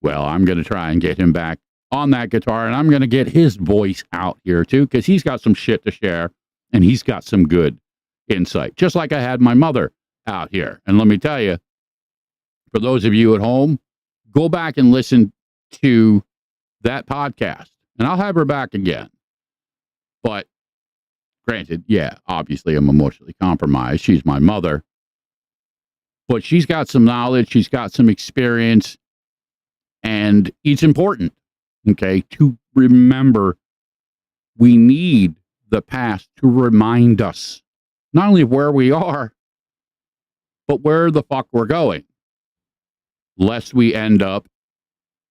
Well, I'm going to try and get him back on that guitar, and I'm going to get his voice out here too, because he's got some shit to share, and he's got some good insight, just like I had my mother out here. And let me tell you, for those of you at home, go back and listen to that podcast, and I'll have her back again. But granted, yeah, obviously I'm emotionally compromised. She's my mother. But she's got some knowledge. She's got some experience. And it's important, okay, to remember we need the past to remind us not only of where we are, but where the fuck we're going. Lest we end up,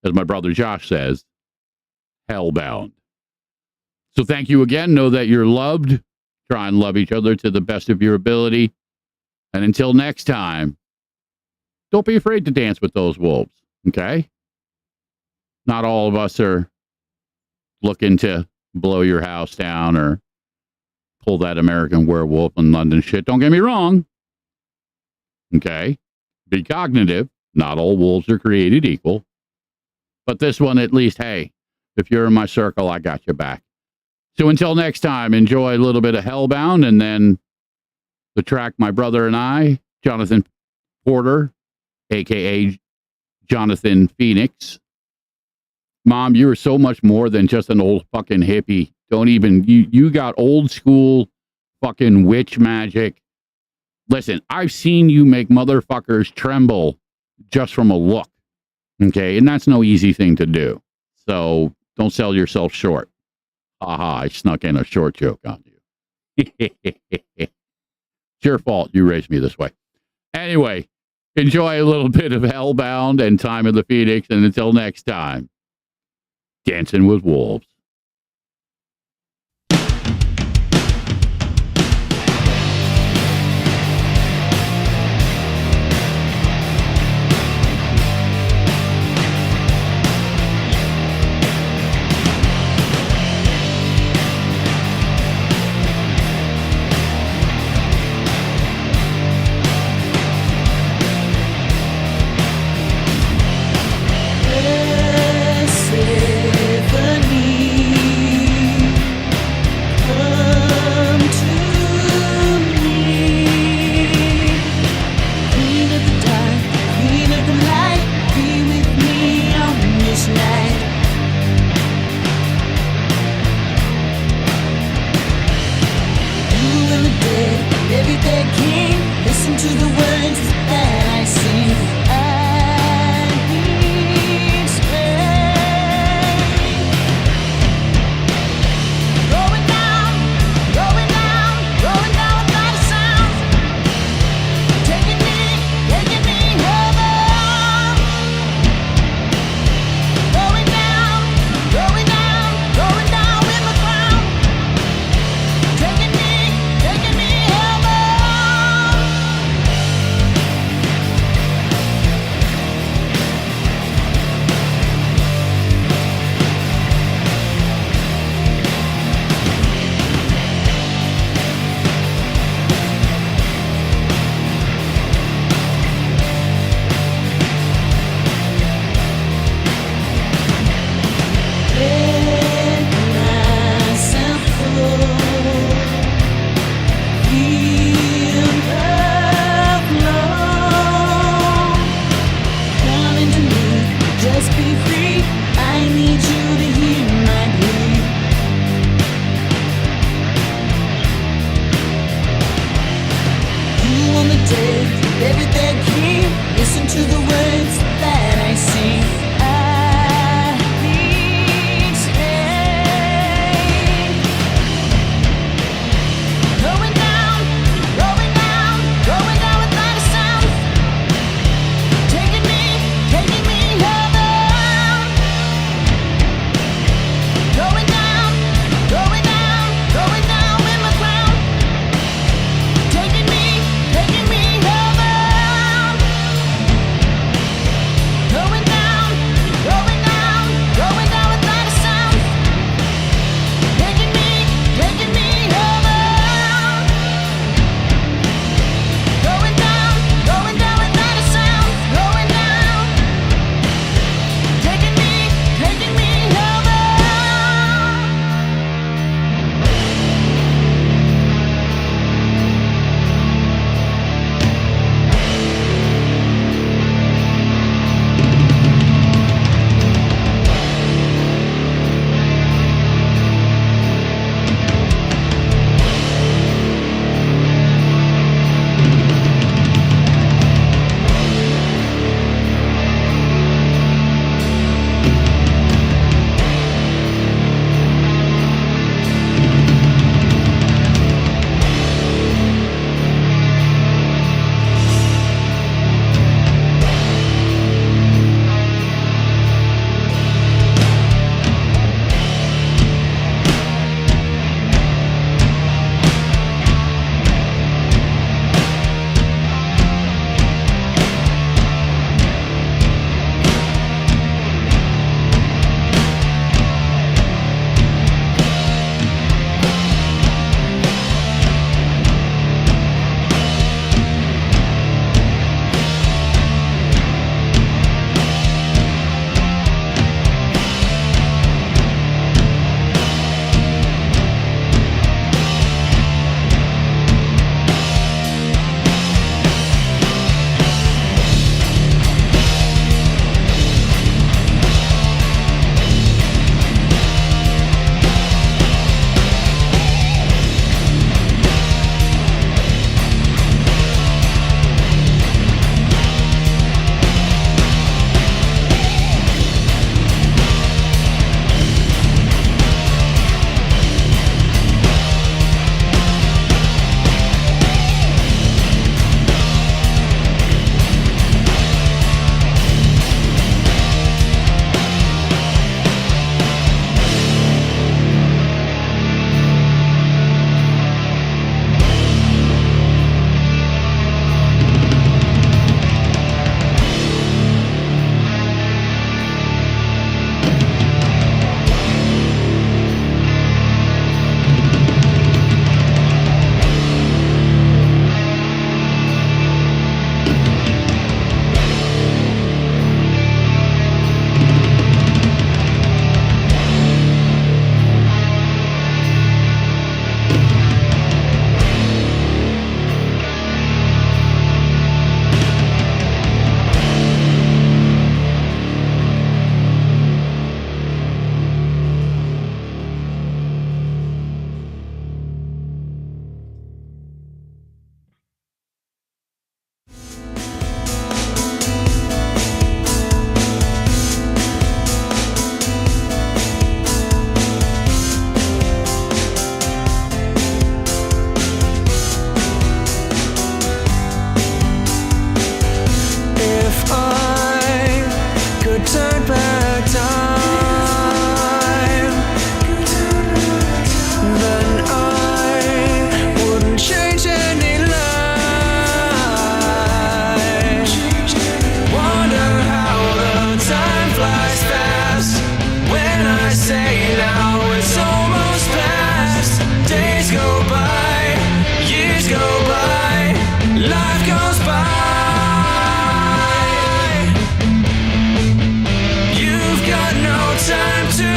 as my brother Josh says, hellbound. So thank you again. Know that you're loved. Try and love each other to the best of your ability. And until next time, don't be afraid to dance with those wolves, okay? Not all of us are looking to blow your house down or pull that American Werewolf in London shit. Don't get me wrong. Okay? Be cognitive. Not all wolves are created equal. But this one, at least, hey, if you're in my circle, I got your back. So until next time, enjoy a little bit of Hellbound, and then the track my brother and I, Jonathan Porter, a.k.a. Jonathan Phoenix. Mom, you are so much more than just an old fucking hippie. Don't even, you got old school fucking witch magic. Listen, I've seen you make motherfuckers tremble just from a look. Okay, and that's no easy thing to do. So don't sell yourself short. Aha, I snuck in a short joke on you. It's your fault you raised me this way. Anyway, enjoy a little bit of Hellbound and Time of the Phoenix, and until next time, dancing with wolves. Symphony. time to